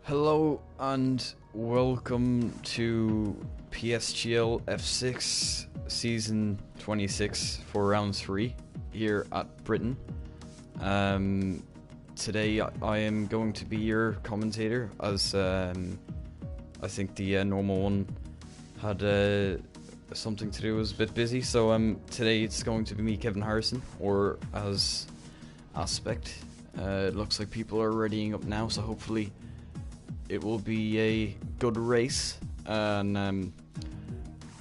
Hello and welcome to PSGL F6 Season 26 for Round 3 here at Britain. Today I am going to be your commentator, as I think the normal one had something to do, was a bit busy, so today it's going to be me, Kevin Harrison, or as Aspect. It looks like people are readying up now, so hopefully it will be a good race. And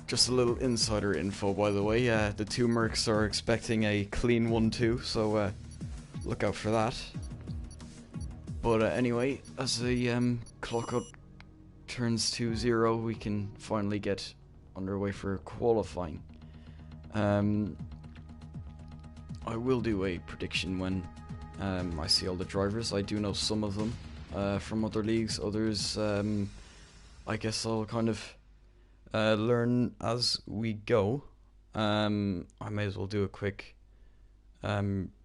just a little insider info, by the way, the two Mercs are expecting a clean 1-2, so look out for that. But anyway, as the clock out turns to 0, we can finally get underway for qualifying. I will do a prediction when I see all the drivers. I do know some of them from other leagues. Others, I guess I'll kind of learn as we go. I may as well do a quick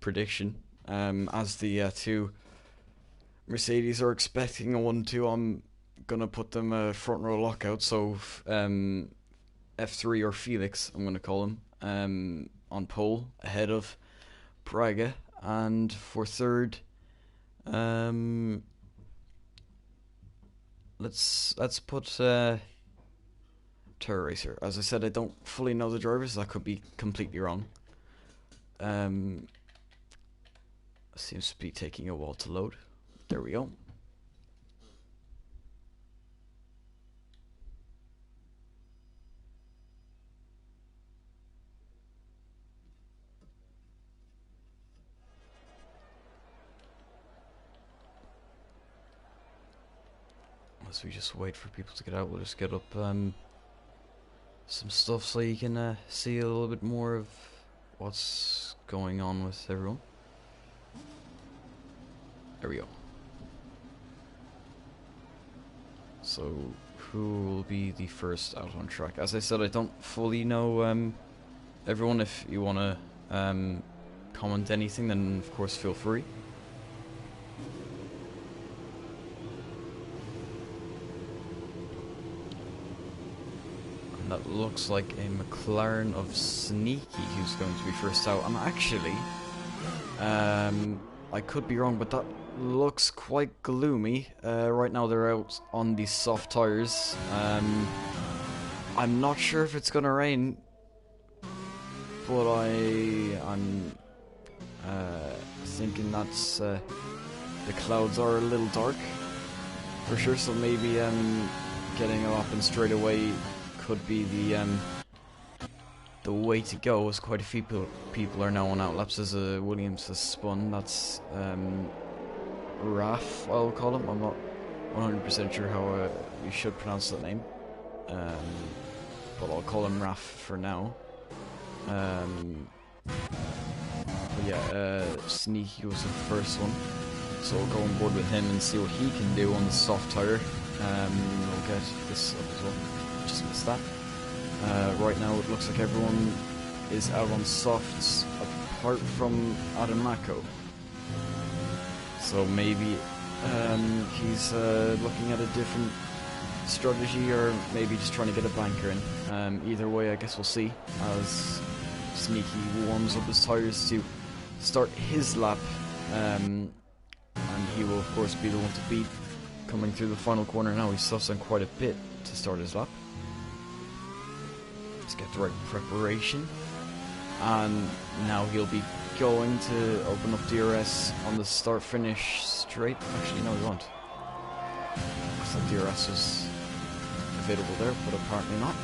prediction. As the two Mercedes are expecting a 1-2, I'm gonna put them front row lockout. So F3 or Felix, I'm gonna call him, on pole ahead of Braga, and for third, let's put Terror Racer. As I said, I don't fully know the drivers. That could be completely wrong. Seems to be taking a while to load. There we go. As we just wait for people to get out, we'll just get up some stuff so you can see a little bit more of what's going on with everyone. There we go. So, who will be the first out on track? As I said, I don't fully know everyone. If you want to comment anything, then of course feel free. And that looks like a McLaren of Sneaky who's going to be first out. And actually, I could be wrong, but that looks quite gloomy. Right now they're out on the soft tires. I'm not sure if it's gonna rain, but I'm thinking that's the clouds are a little dark for sure. So maybe getting a lap in straight away could be the way to go, as quite a few people are now on outlaps as Williams has spun. That's Raf, I'll call him. I'm not 100% sure how you should pronounce that name, but I'll call him Raf for now. But yeah, Sneaky was the first one, so we'll go on board with him and see what he can do on the soft tire. We'll get this up as well. Just missed that. Right now it looks like everyone is out on softs apart from Adamako. So maybe he's looking at a different strategy, or maybe just trying to get a banker in. Either way, I guess we'll see, as Sneaky warms up his tires to start his lap. And he will of course be the one to beat coming through the final corner now. He suffs on quite a bit to start his lap. Let's get the right preparation, and now he'll be going to open up DRS on the start-finish straight. Actually, no, he won't. I thought DRS was available there, but apparently not.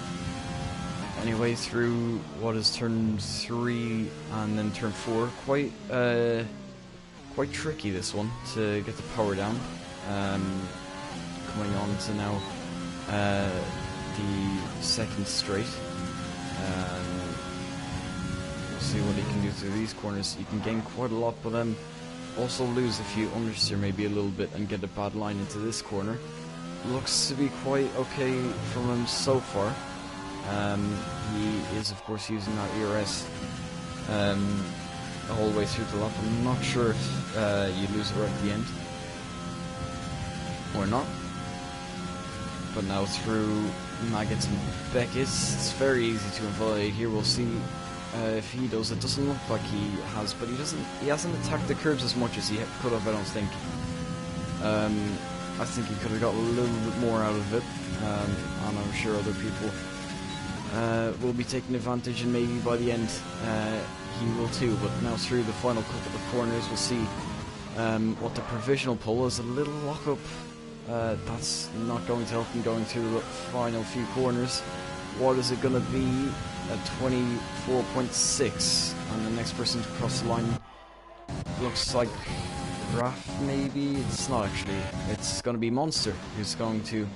Anyway, through what is turn 3 and then turn 4, quite tricky this one to get the power down. Coming on to now the second straight. We'll see what he can do through these corners. You can gain quite a lot, but also lose if you understeer maybe a little bit and get a bad line into this corner. Looks to be quite okay from him so far. He is of course using that ERS the whole way through the lap. I'm not sure if you lose it right at the end. or not. But now through Maggots and Beckett's, it's very easy to invalidate here. We'll see if he does. It doesn't look like he has, but he hasn't attacked the curbs as much as he could have, I don't think. I think he could have got a little bit more out of it, and I'm sure other people will be taking advantage, and maybe by the end he will too. But now through the final couple of corners, we'll see what the provisional pull is. A little lock-up. That's not going to help him going through the final few corners. What is it going to be? At 24.6, and the next person to cross the line looks like Raph, maybe? It's not actually. It's going to be Monster, who's going to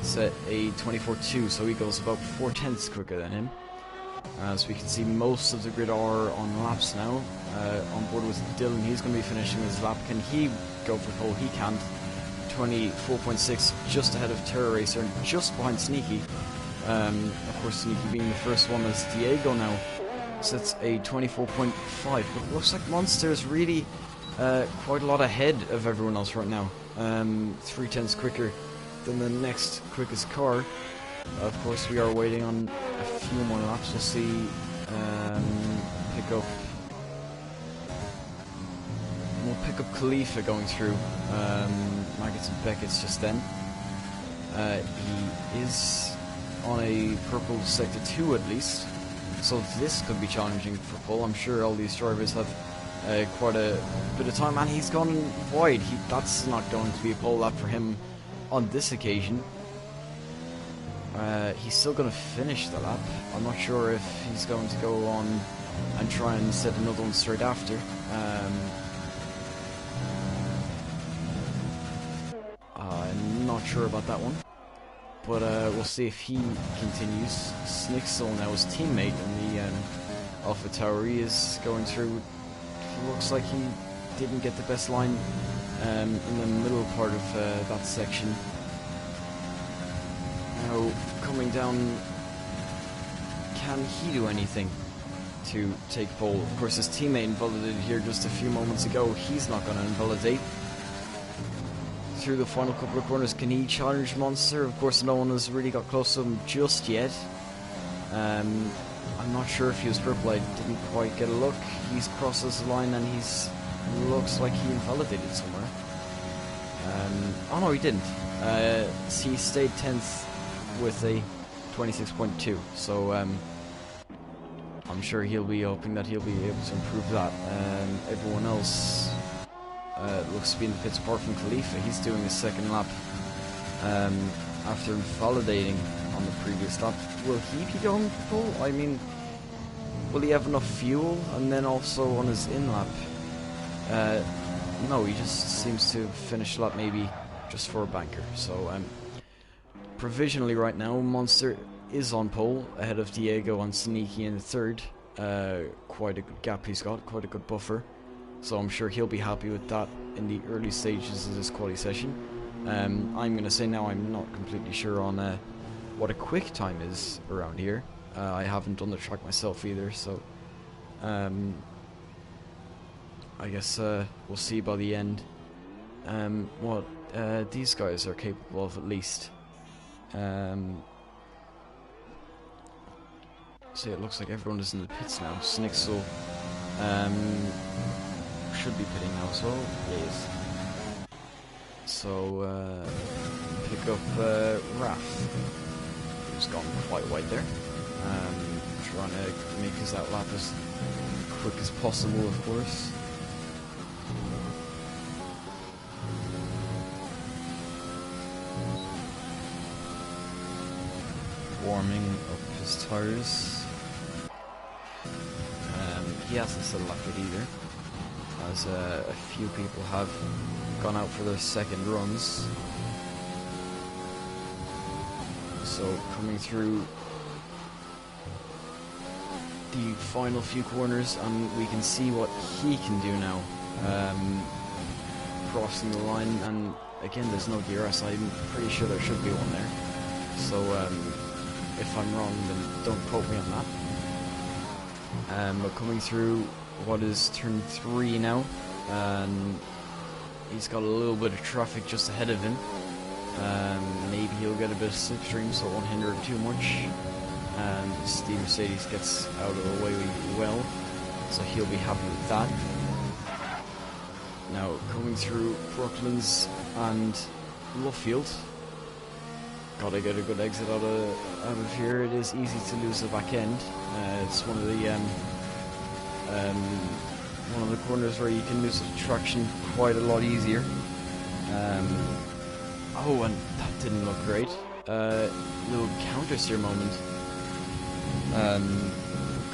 set a 24.2, so he goes about 4/10 quicker than him. As we can see, most of the grid are on laps now. On board with Dylan, he's going to be finishing his lap. Can he go for pole? He can't. 24.6, just ahead of Terror Racer, and just behind Sneaky. Of course, Sneaky being the first one, as Diego now sets a 24.5. But it looks like Monster is really quite a lot ahead of everyone else right now. 3/10 quicker than the next quickest car. Of course, we are waiting on a few more laps. We'll see. We'll pick up Khalifa going through Maggots and Beckett's just then. He is on a purple sector 2 at least, so this could be challenging for pole. I'm sure all these drivers have quite a bit of time, and he's gone wide. That's not going to be a pole lap for him on this occasion. He's still going to finish the lap. I'm not sure if he's going to go on and try and set another one straight after. I'm not sure about that one, but we'll see if he continues. Snixel now his teammate in the Alpha Tower. He is going through. Looks like he didn't get the best line in the middle part of that section. Now coming down, can he do anything to take pole? Of course, his teammate invalidated here just a few moments ago. He's not going to invalidate. Through the final couple of corners, can he challenge Monster? Of course, no one has really got close to him just yet. I'm not sure if he was purple. I didn't quite get a look. He's crosses the line, and looks like he invalidated somewhere. Oh no, he didn't. He stayed 10th with a 26.2. So I'm sure he'll be hoping that he'll be able to improve that. Everyone else looks to be in the pits apart from Khalifa. He's doing his second lap after invalidating on the previous lap. Will he be going for pole? I mean, will he have enough fuel? And then also on his in-lap? No, he just seems to finish the lap maybe just for a banker. So provisionally right now, Monster is on pole, ahead of Diego and Sneaky in the third. Quite a good gap he's got, quite a good buffer. So I'm sure he'll be happy with that in the early stages of this quali session. I'm going to say now I'm not completely sure on what a quick time is around here. I haven't done the track myself either, so I guess we'll see by the end what these guys are capable of at least. See, it looks like everyone is in the pits now. Snixel should be pitting now as well. Yes. So pick up Raph, who's gone quite wide there. Trying to make his outlap as quick as possible, of course. Warming up his tires. He hasn't set a lap yet either, as a few people have gone out for their second runs. So coming through the final few corners, and we can see what he can do now. Crossing the line, and again there's no DRS. I'm pretty sure there should be one there. So if I'm wrong, then don't quote me on that. But coming through what is turn 3 now, and he's got a little bit of traffic just ahead of him. Maybe he'll get a bit of slipstream, so it won't hinder him too much. And the Mercedes gets out of the way well, so he'll be happy with that. Now, coming through Brooklands and Luffield. Gotta get a good exit out of here. It is easy to lose the back end. It's one of the corners where you can lose the traction quite a lot easier. Oh, and that didn't look great. Little counter steer moment.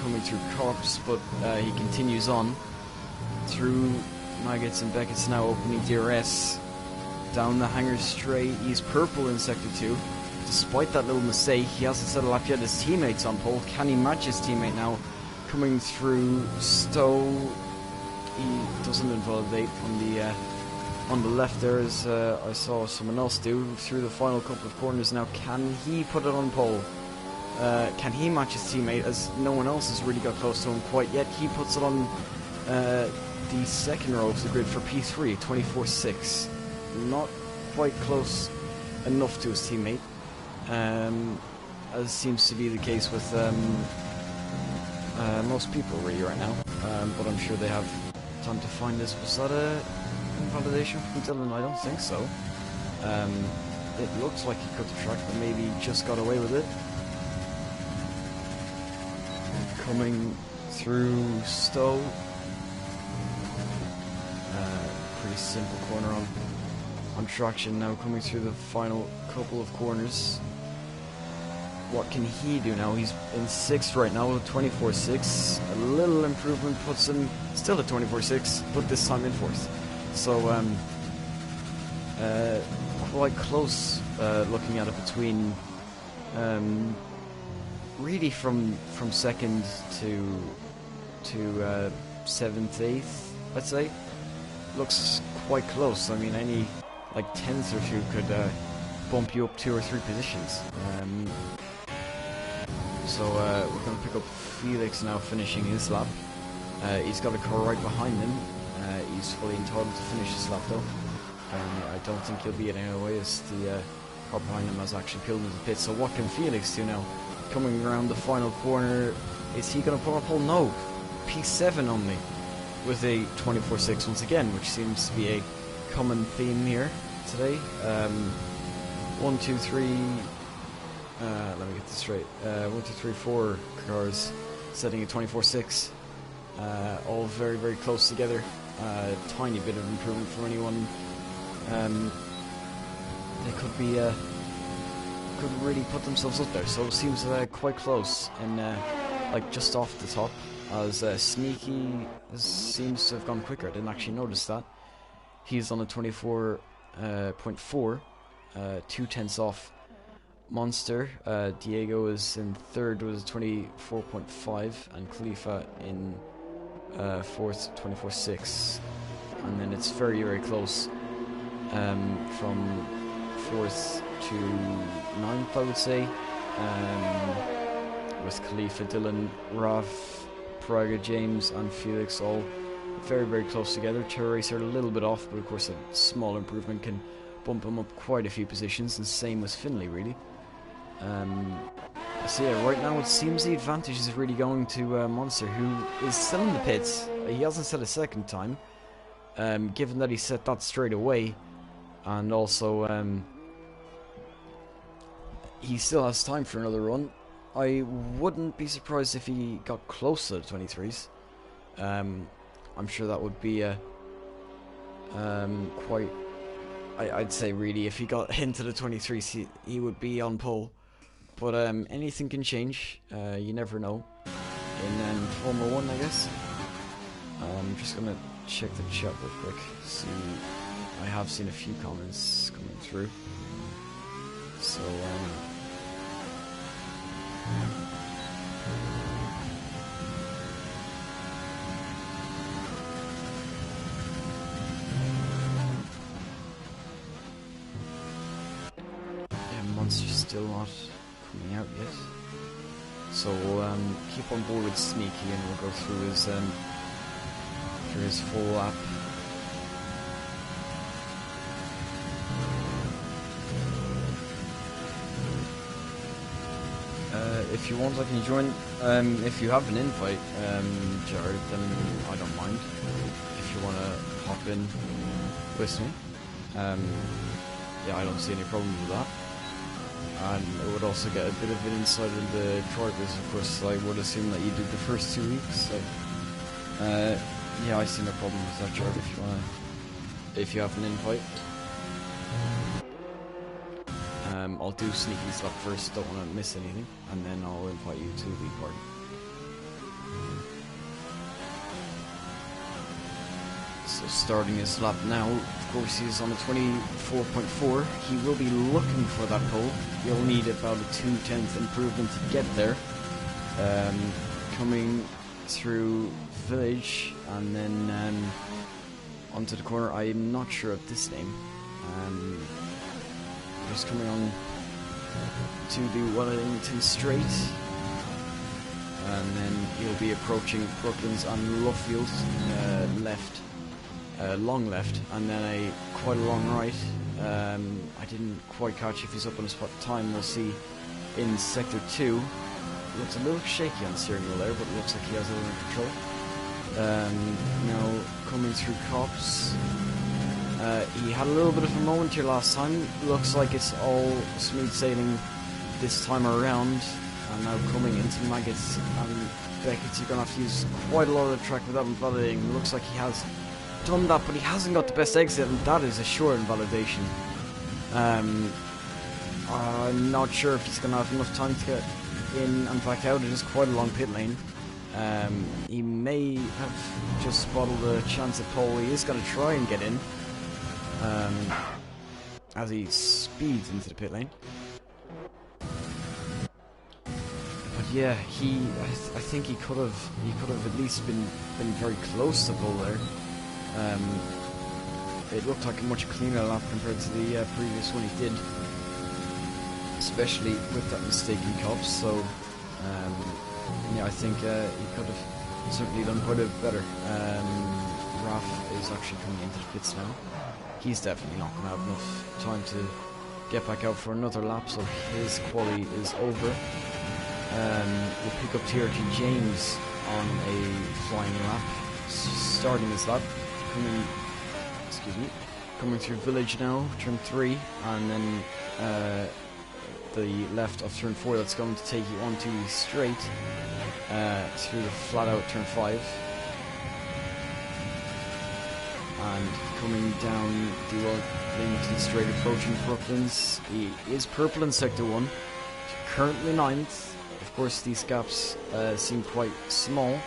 Coming through Corps, but he continues on through Maggots and Beckett's now opening DRS. Down the hangar straight, he's purple in Sector 2. Despite that little mistake, he hasn't set a lap yet. His teammate's on pole. Can he match his teammate now? Coming through Stowe, he doesn't invalidate on the left there, as I saw someone else do through the final couple of corners. Now, can he put it on pole? Can he match his teammate, as no one else has really got close to him quite yet? He puts it on the second row of the grid for P3, 24.6. Not quite close enough to his teammate, as seems to be the case with most people really right now, but I'm sure they have time to find this. Was that a invalidation from Dylan? I don't think so. It looks like he cut the track, but maybe just got away with it. Coming through Stowe, pretty simple corner on traction. Now coming through the final couple of corners. What can he do now? He's in 6th right now with 24.6. A little improvement puts him still at 24.6, but this time in 4th. So quite close, looking at it between really from 2nd to 7th, 8th, I'd say. Looks quite close. I mean, any like 10th or 2 could bump you up 2 or 3 positions. So we're going to pick up Felix now, finishing his lap. He's got a car right behind him. He's fully entitled to finish his lap though. I don't think he'll be in any way, as the car behind him has actually pulled into the pit. So what can Felix do now? Coming around the final corner, is he going to put up pole? No. P7 only, with a 24.6 once again, which seems to be a common theme here today. 1, 2, 3. Let me get this straight. 1, 2, 3, 4 cars setting a 24.6. All very, very close together. Tiny bit of improvement from anyone. They could be could really put themselves up there. So it seems quite close and like just off the top. As Sneaky seems to have gone quicker. I didn't actually notice that. He's on a 24.4, 2/10 off Monster. Diego is in 3rd with a 24.5, and Khalifa in 4th, 24.6. And then it's very, very close from 4th to 9th, I would say. With Khalifa, Dylan, Raf, Praga, James and Felix all very, very close together. Terracer a little bit off, but of course a small improvement can bump him up quite a few positions, and same with Finley really. So yeah, right now it seems the advantage is really going to Monster, who is still in the pits. He hasn't set a second time, given that he set that straight away, and also he still has time for another run. I wouldn't be surprised if he got close to the 23s. I'm sure that would be quite... I'd say really if he got into the 23s he would be on pole. But anything can change, you never know. In Formula 1, I guess. I'm just going to check the chat real quick. See, I have seen a few comments coming through. So... Monster's still not coming out yet, so we'll keep on board with Sneaky and we'll go through his full lap. if you want, I can join. If you have an invite, Jared, then I don't mind. If you want to hop in with me, yeah, I don't see any problem with that. And it would also get a bit of an insight into drivers. Of course, I would assume that you did the first 2 weeks. So, yeah, I see no problem with that, Jared. If you have an invite. I'll do sneaky slap first, don't want to miss anything, and then I'll invite you to the party. So starting his lap now, of course he's on a 24.4, he will be looking for that pole. He'll need about a 2/10 improvement to get there. Coming through village, and then onto the corner. I'm not sure of this name. Just coming on to the Wellington Straight, and then he'll be approaching Brooklands on Lovefield, left, long left, and then quite a long right. I didn't quite catch if he's up on his time. We'll see in sector 2. Looks a little shaky on the steering wheel there, but it looks like he has it under control. Now coming through Cops. He had a little bit of a moment here last time. Looks like it's all smooth sailing this time around. And now coming into Maggots and Beckett's, you're going to have to use quite a lot of the track without invalidating. Looks like he has done that, but he hasn't got the best exit, and that is a sure invalidation. I'm not sure if he's going to have enough time to get in and back out. It is quite a long pit lane. He may have just spotted a chance at pole. He is going to try and get in. As he speeds into the pit lane. But yeah, I think he could have at least been very close to pole there. It looked like a much cleaner lap compared to the previous one he did, especially with that mistake in Cops. So yeah, I think he could have certainly done quite a bit better. Raf is actually coming into the pits now. He's definitely not going to have enough time to get back out for another lap, so his quali is over. We'll pick up TRT James on a flying lap, starting his lap, coming through village now, turn 3, and then the left of turn 4. That's going to take you onto the straight through the flat out turn 5. And coming down the Wellington Straight, approaching Brooklands. He is purple in sector 1, currently 9th. Of course, these gaps seem quite small,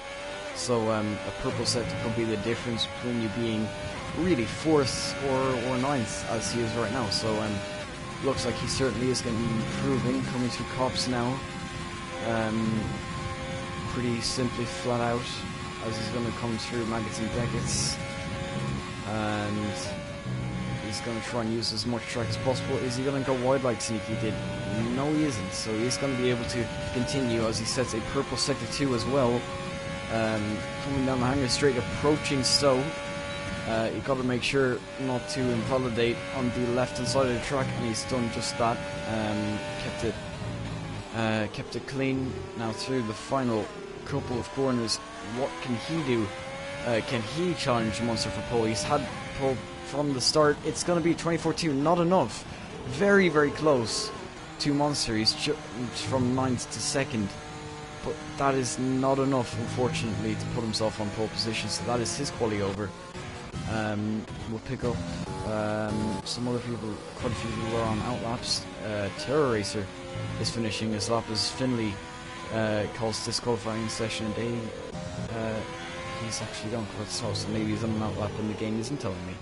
so a purple sector could be the difference between you being really 4th or 9th, as he is right now. So looks like he certainly is going to be improving. Coming through Cops now, pretty simply flat out, as he's going to come through Maggots and Beckett's. And he's going to try and use as much track as possible. Is he going to go wide like Sneaky did? No, he isn't. So he's going to be able to continue as he sets a purple sector 2 as well. Coming down the hanger straight, approaching Stowe. You've got to make sure not to invalidate on the left hand side of the track, and he's done just that. Kept it clean. Now through the final couple of corners, what can he do? Can he challenge Munster for pole? He's had pole from the start. It's going to be 24-2, not enough. Very, very close to Munster. He's from 9th to 2nd. But that is not enough, unfortunately, to put himself on pole position. So that is his quali over. We'll pick up some other people. Quite a few people are on outlaps. Terror Racer is finishing his lap as Finley calls disqualifying session a day. He's actually gone quite slow, so maybe he's on an outlap and the game isn't telling me.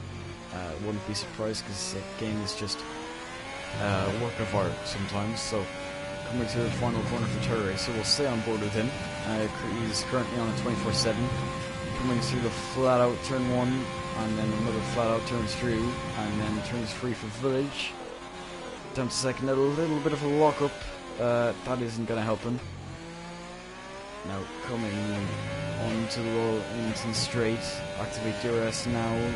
Wouldn't be surprised, because the game is just a work of art sometimes. So coming to the final corner for Terror Racer, we'll stay on board with him. He's currently on a 24/7. Coming through the flat out turn 1, and then another flat out turn through, and then turns 3 for Village. Down to 2nd, a little bit of a lock up. That isn't going to help him. Now coming onto the Wellington Straight, activate DRS now.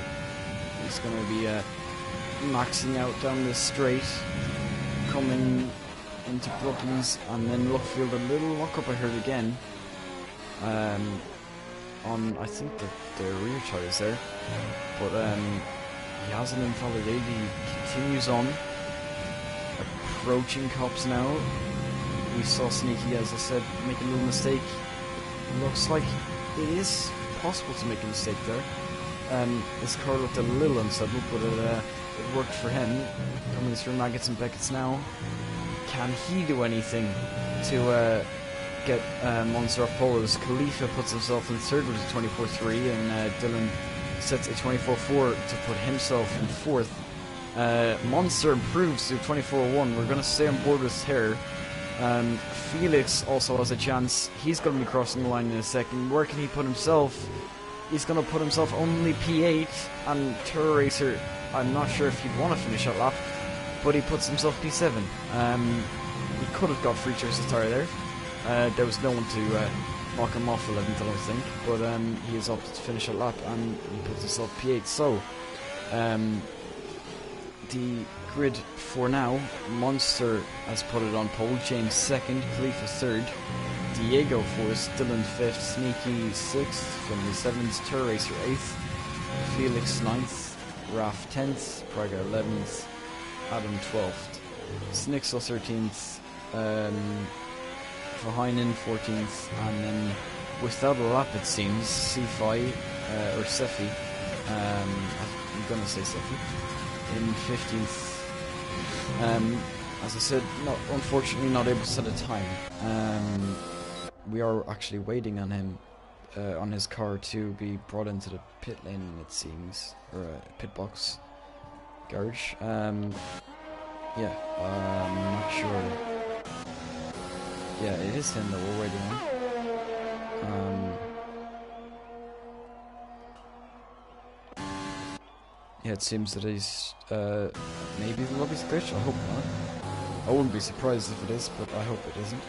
He's going to be maxing out down this straight. Coming into Brooklands, and then Luckfield, a little lock-up I heard again. On, I think, the rear tyres there. But he has an invalidated. He continues on. Approaching cops now. We saw Sneaky, as I said, make a little mistake. Looks like it is possible to make a mistake there. His car looked a little unsettled, but it worked for him. Coming through Maggots and Beckett's now. Can he do anything to get Monster off pole? As Khalifa puts himself in third with a 24.3, and Dylan sets a 24.4 to put himself in fourth. Monster improves to 24.1. We're going to stay on board with her. Felix also has a chance. He's going to be crossing the line in a second. Where can he put himself? He's going to put himself only P8, and Tour Racer, I'm not sure if he'd want to finish that lap, but he puts himself P7. He could have got free choice of tire there. There was no one to knock him off 11th, I don't think, but he has opted to finish that lap, and he puts himself P8. So, the grid for now, Monster has put it on pole, James second, Khalifa third, Diego fourth, Dylan fifth, Sneaky sixth, Finley seventh, Tour Racer eighth, Felix ninth, Raf 10th, Praga 11th, Adam 12th, Snixel 13th, Verheinen 14th, and then without a lap it seems, Cefi, or Sefi, I'm gonna say Sefi, in 15th. As I said, unfortunately not able to set a time. We are actually waiting on him, on his car to be brought into the pit lane, it seems, or pit box garage. Yeah, I'm not sure. Yeah, it is him that we're waiting on. Yeah, it seems that he's, maybe the lobby's glitch. I hope not. I wouldn't be surprised if it is, but I hope it isn't.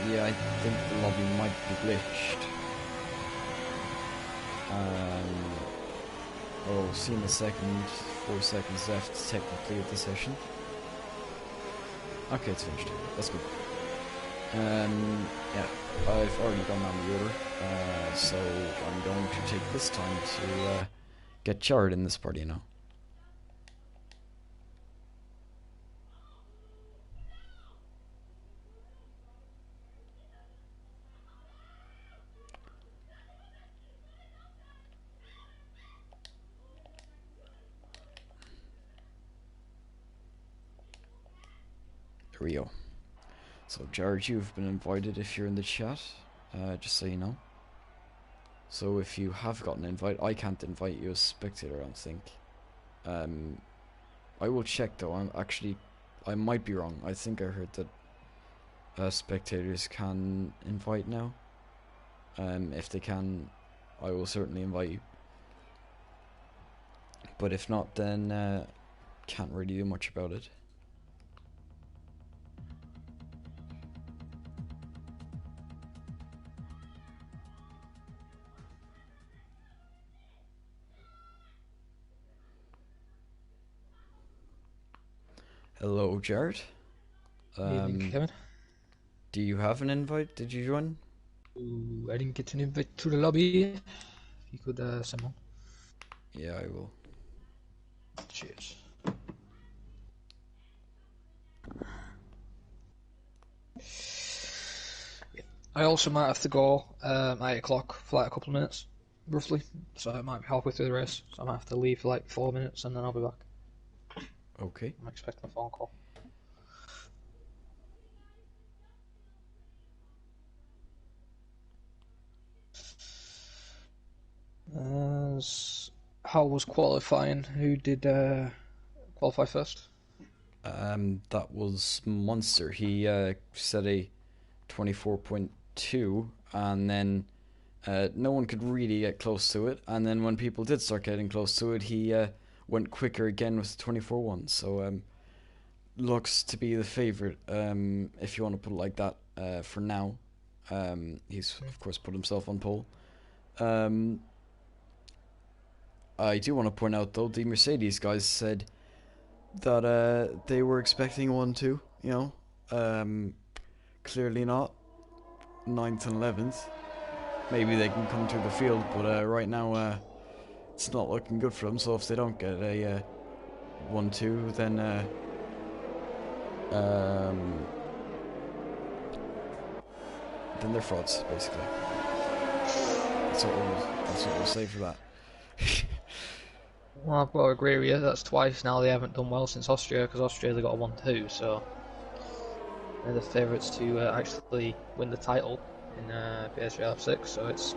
Yeah, I think the lobby might be glitched. We'll see in a second. 4 seconds left technically of the session. Okay, it's finished. That's good. Yeah, I've already gone down the order, so I'm going to take this time to get Jared in this party now. There we go. So Jared, you've been invited if you're in the chat, just so you know. So if you have gotten an invite, I can't invite you as spectator, I don't think. I will check though. I might be wrong. I think I heard that spectators can invite now. If they can, I will certainly invite you. But if not, then can't really do much about it. Hello, Jared. Evening, Kevin. Do you have an invite? Did you join? Ooh, I didn't get an invite to the lobby. If you could send one. Yeah, I will. Cheers. I also might have to go 8 o'clock for like a couple of minutes, roughly. So I might be halfway through the race. So I might have to leave for like 4 minutes and then I'll be back. Okay. I'm expecting a phone call. How was qualifying? Who did qualify first? That was Monster. He set a 24.2, and then No one could really get close to it, and then when people did start getting close to it, he went quicker again with the 24-1. So looks to be the favourite, if you want to put it like that, for now. He's of course put himself on pole. I do want to point out though, the Mercedes guys said that they were expecting 1-2. You know, clearly not. 9th and 11th. Maybe they can come through the field, but right now it's not looking good for them. So if they don't get a 1-2, then they're frauds, basically. That's what we'll say for that. Well, I've got to agree with you. That's twice now they haven't done well since Austria, because Austria they got a 1-2, so they're the favourites to actually win the title in PSGL F6. So it's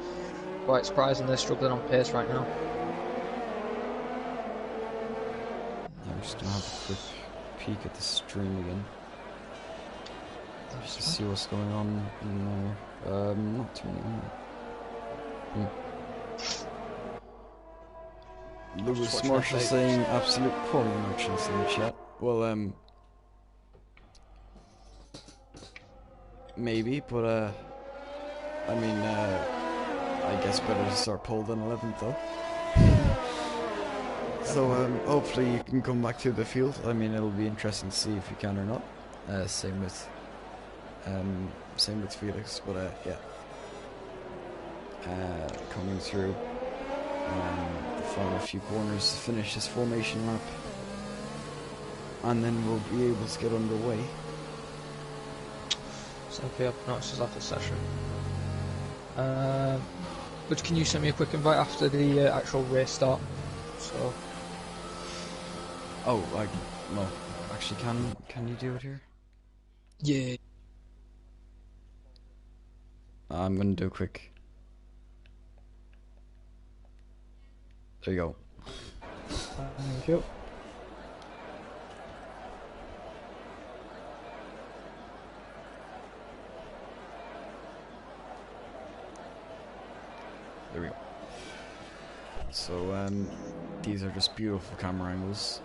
quite surprising they're struggling on pace right now. I'm just gonna have a quick peek at the stream again, just to see what's going on in there. Not too many. Lewis Marshall saying absolute quality merchants in the chat. Well, maybe, but I mean, I guess better to start pole than 11th though. So hopefully you can come back to the field. I mean, it'll be interesting to see if you can or not. Same with Felix, but yeah, coming through the final few corners to finish this formation lap, and then we'll be able to get underway. Simply up notices after session. But can you send me a quick invite after the actual race start? So. Oh, no. Actually, can you do it here? Yeah. I'm gonna do a quick. There you go. Thank you. There we go. So these are just beautiful camera angles.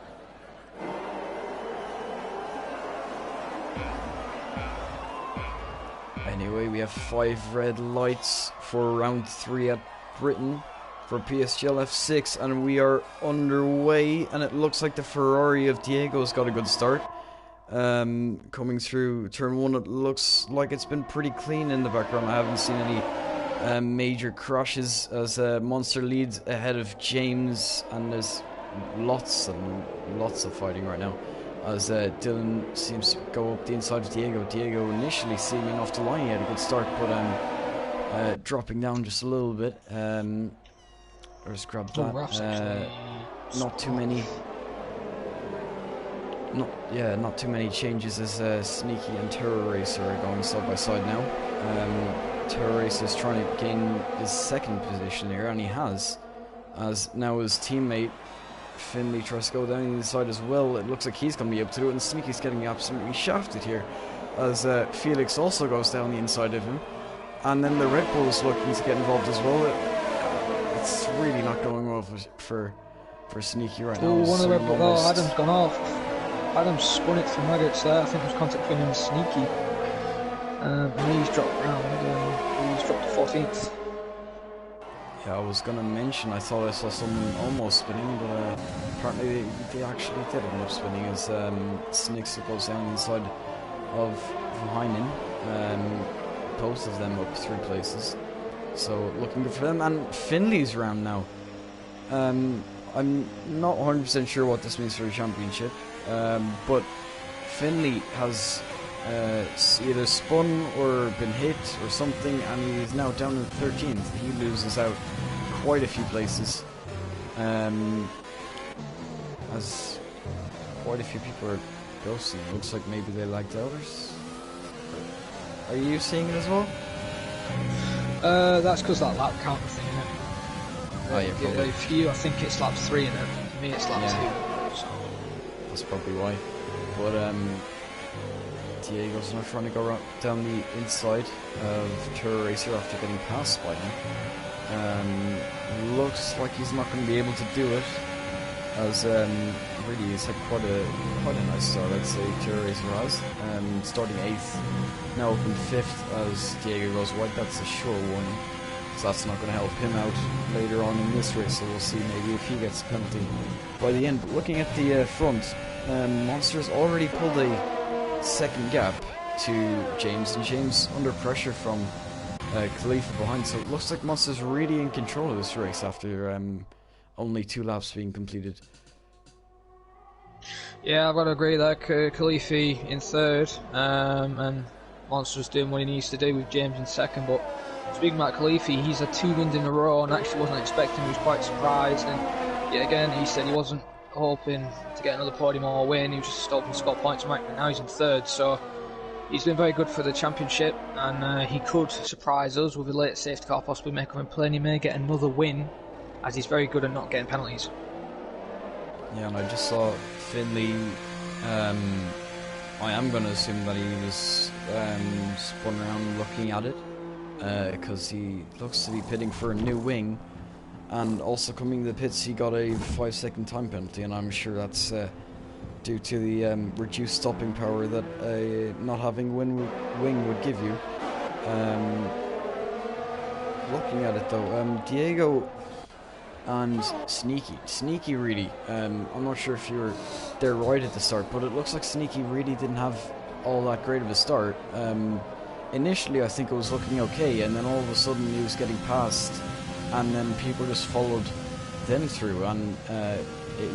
Anyway, we have 5 red lights for round 3 at Britain for PSGL F6, and we are underway, and it looks like the Ferrari of Diego's got a good start. Coming through turn 1, it looks like it's been pretty clean in the background. I haven't seen any major crashes as Monster leads ahead of James, and there's lots and lots of fighting right now as Dylan seems to go up the inside of Diego. Diego initially seeming off the line, he had a good start, but dropping down just a little bit. Let's grab that. Not too many. Not too many changes as Sneaky and Terror Racer are going side by side now. Terror Racer is trying to gain his second position here, and he has, as now his teammate Finley tries to go down the inside as well. It looks like he's going to be able to do it, and Sneaky's getting absolutely shafted here as Felix also goes down the inside of him, and then the Red Bull is looking to get involved as well. It's really not going well for Sneaky right now. Oh, one of the Red Bull. Oh, Adam's gone off. Adam's spun it through Maggots there. I think it was contact between him and Sneaky. And he's dropped round, and he's dropped to 14th. Yeah, I was going to mention, I thought I saw someone almost spinning, but apparently they actually did end up spinning as Snicks goes down inside of Heinen. Both of them up 3 places. So looking good for them. And Finley's round now. I'm not 100% sure what this means for the championship, but Finley has either spun or been hit or something, and he is now down in 13th. He loses out quite a few places, as quite a few people are ghosting. Looks like maybe they lagged out. Are you seeing it as well? That's because that lap counter thing, isn't it? Oh, yeah, probably. For you, I think it's lap 3, and for me it's lap 2. So. That's probably why. But Diego's not trying to go down the inside of Tour Racer after getting passed by him. Looks like he's not going to be able to do it, as really he's had quite a nice start, I'd say, Tour Racer has. Starting 8th, now up in 5th as Diego goes wide. That's a sure warning, so that's not going to help him out later on in this race, so we'll see maybe if he gets a penalty by the end. But looking at the front, Monster's already pulled a second gap to James, and James under pressure from Khalifa behind, so it looks like Monster's really in control of this race after only 2 laps being completed. Yeah, I've got to agree there. Khalifa in 3rd, and Monster's doing what he needs to do with James in 2nd. But speaking about Khalifa, he's had 2 wins in a row and actually wasn't expecting. He was quite surprised, and yet again he said he wasn't hoping to get another podium or win. He was just hoping to score points, and now he's in 3rd. So he's doing very good for the championship, and he could surprise us with a late safety car, possibly make him a play, and he may get another win, as he's very good at not getting penalties. Yeah, and I just saw Finley. I am going to assume that he was spun around looking at it, because he looks to be pitting for a new wing, and also coming to the pits he got a 5-second time penalty, and I'm sure that's due to the reduced stopping power that not having wing would give you. Looking at it though, Diego and Sneaky really, I'm not sure if you were there right at the start, but it looks like Sneaky really didn't have all that great of a start. Initially I think it was looking okay, and then all of a sudden he was getting passed, and then people just followed them through, and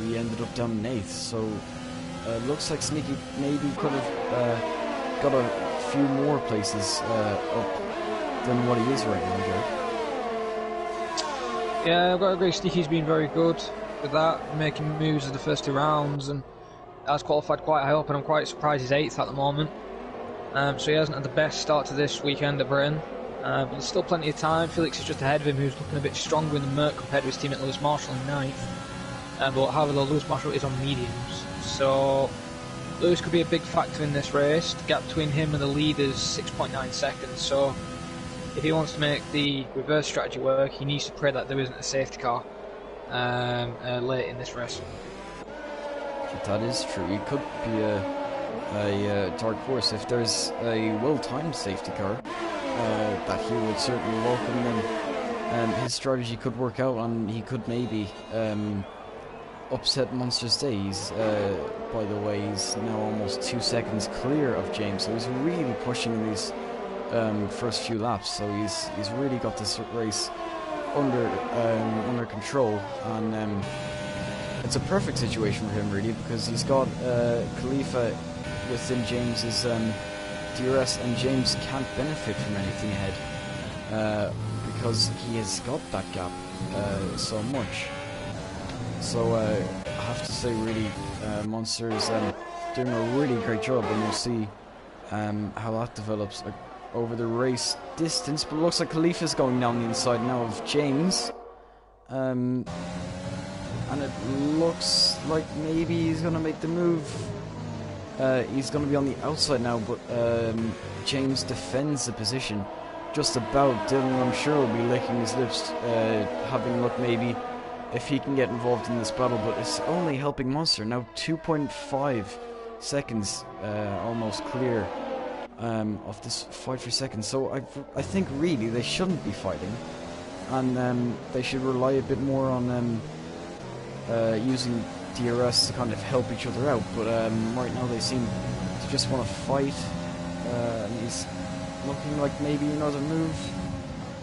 he ended up down in 8th, so it looks like Sneaky maybe could have got a few more places up than what he is right now, Jared. Yeah, I've got to agree, Sneaky's been very good with that, making moves in the first 2 rounds, and has qualified quite high up, and I'm quite surprised he's 8th at the moment. So he hasn't had the best start to this weekend at Britain, but there's still plenty of time. Felix is just ahead of him, who's looking a bit stronger in the Merc compared to his teammate Lewis Marshall in 9th. But however, though, Lewis Marshall is on mediums, so Lewis could be a big factor in this race. The gap between him and the lead is 6.9 seconds, so if he wants to make the reverse strategy work, he needs to pray that there isn't a safety car late in this race. That is true. He could be a dark horse if there's a well-timed safety car that he would certainly welcome. Then his strategy could work out, and he could maybe upset Monster's days. By the way, he's now almost 2 seconds clear of James, so he's really pushing in these first few laps. So he's really got this race under control, and it's a perfect situation for him really, because he's got Khalifa within James's DRS, and James can't benefit from anything ahead because he has got that gap so much. So I have to say, really, Monster is doing a really great job, and we'll see how that develops over the race distance. But it looks like Khalifa's going down the inside now of James, and it looks like maybe he's going to make the move. He's going to be on the outside now, but James defends the position just about. Dylan, I'm sure, will be licking his lips, having a look maybe if he can get involved in this battle, but it's only helping Monster. Now 2.5 seconds almost clear of this fight for second. So I think really they shouldn't be fighting, and they should rely a bit more on using DRS to kind of help each other out. But right now they seem to just want to fight, and he's looking like maybe another move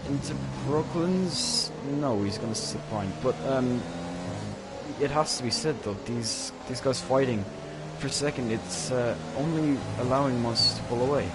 into Brooklyn's. No, he's going to sit behind. But it has to be said though, these guys fighting for second, it's only allowing Monsters to pull away.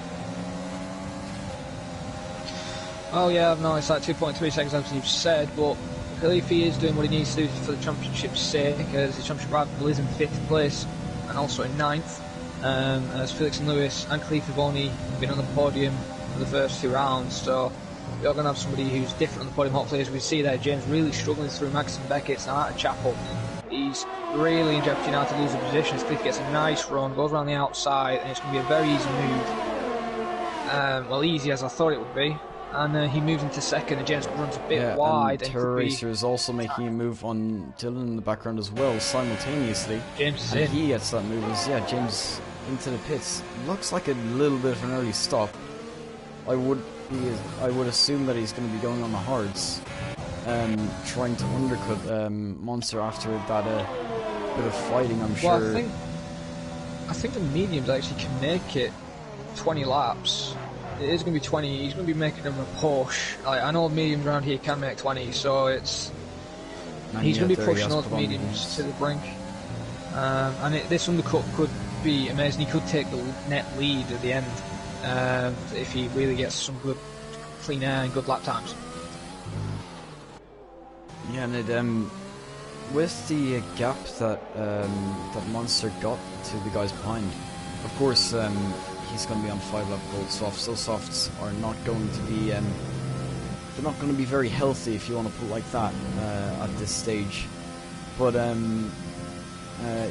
Oh yeah, I've noticed that 2.3 seconds as you've said, but Khalifa is doing what he needs to do for the championship's sake, as the championship rival is in 5th place and also in 9th, as Felix and Lewis and Khalifa have only been on the podium for the first 2 rounds, so we are going to have somebody who's different on the podium. Hopefully, as we see there, James really struggling through Max and Beckett's and out of Chapel. He's really in jeopardy now to lose the position. Cliff gets a nice run, goes around the outside, and it's going to be a very easy move. Well, easy as I thought it would be. And he moves into second, and James runs a bit wide. And Terror Racer is also making a move on Dylan in the background as well, simultaneously. James is and in. He gets that move as, James into the pits. Looks like a little bit of an early stop. I would assume that he's going to be going on the hards, trying to undercut Monster after that bit of fighting, I'm sure. Well, I think the mediums actually can make it 20 laps. It is going to be 20. He's going to be making them a push. I know mediums around here can make 20, so he's going to be pushing those mediums to the brink. And this undercut could be amazing. He could take the net lead at the end if he really gets some good clean air and good lap times. Yeah, and with the gap that Monster got to the guys behind, of course, he's going to be on 5 lap gold softs. So softs are not going to be they're not going to be very healthy, if you want to put it like that, at this stage. But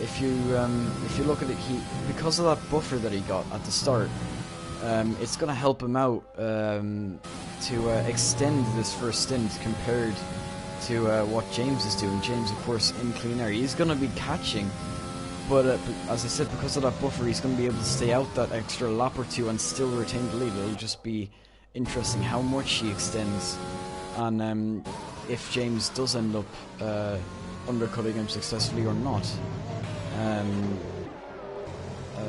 if you look at it, because of that buffer that he got at the start, it's going to help him out to extend this first stint compared to what James is doing. James, of course, in clean air, he's going to be catching. But as I said, because of that buffer, he's going to be able to stay out that extra lap or two and still retain the lead. It'll just be interesting how much he extends, and if James does end up undercutting him successfully or not.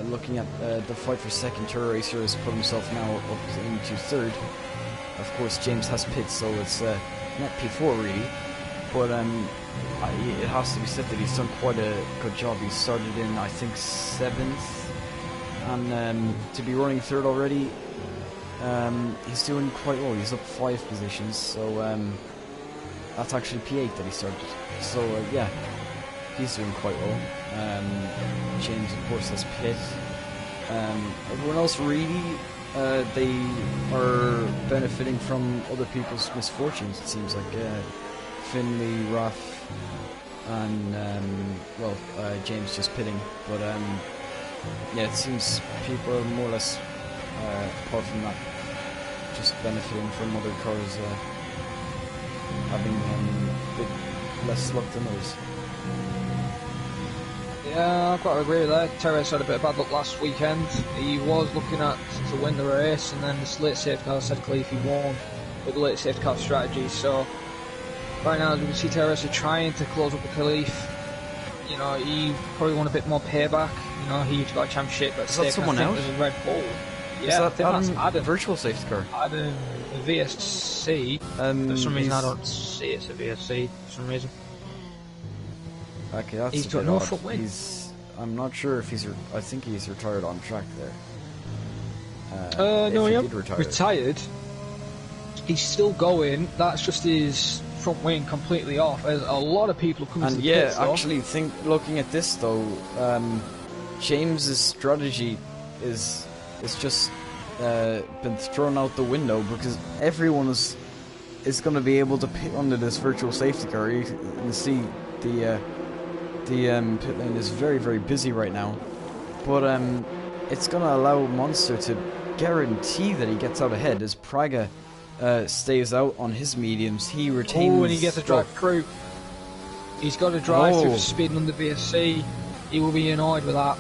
Looking at the fight for second, Tour Racer has put himself now up into third. Of course, James has pits, so it's net P4 really. But it has to be said that he's done quite a good job. He started in, I think, 7th, and to be running third already, he's doing quite well. He's up 5 positions, so that's actually P8 that he started. So he's doing quite well. James, of course, has pit. Everyone else really, they are benefiting from other people's misfortunes. It seems like. Finley, Ruff, and James just pitting, but it seems people are more or less, apart from that, just benefiting from other cars having a bit less luck than others. Yeah, I've got to agree with that. Terrace had a bit of bad luck last weekend. He was looking at to win the race, and then the late safety car said Khalifi won with the late safety car strategy, so right now, as we can see, Terrace are trying to close up the Khalif. You know, he probably want a bit more payback. You know, he's got a championship at stake. Is that someone else? There's a Red Bull. Yeah, I think that's Adam. Virtual safety car. Adam, a VSC. For some reason, I don't see it's a VSC. For some reason. Okay, that's he's a got bit no odd. front wing. I'm not sure if he's. I think he's retired on track there. No, he retired. He's still going. That's just his front wing completely off. There's a lot of people coming to the pits, though. Actually, looking at this though, James's strategy is just been thrown out the window, because everyone is going to be able to pit under this virtual safety car. You can see the pit lane is very, very busy right now, but it's going to allow Monster to guarantee that he gets out ahead as Praga stays out on his mediums. He retains. Oh, and he gets a drive through. He's got a drive through for speeding under VSC. He will be annoyed with that.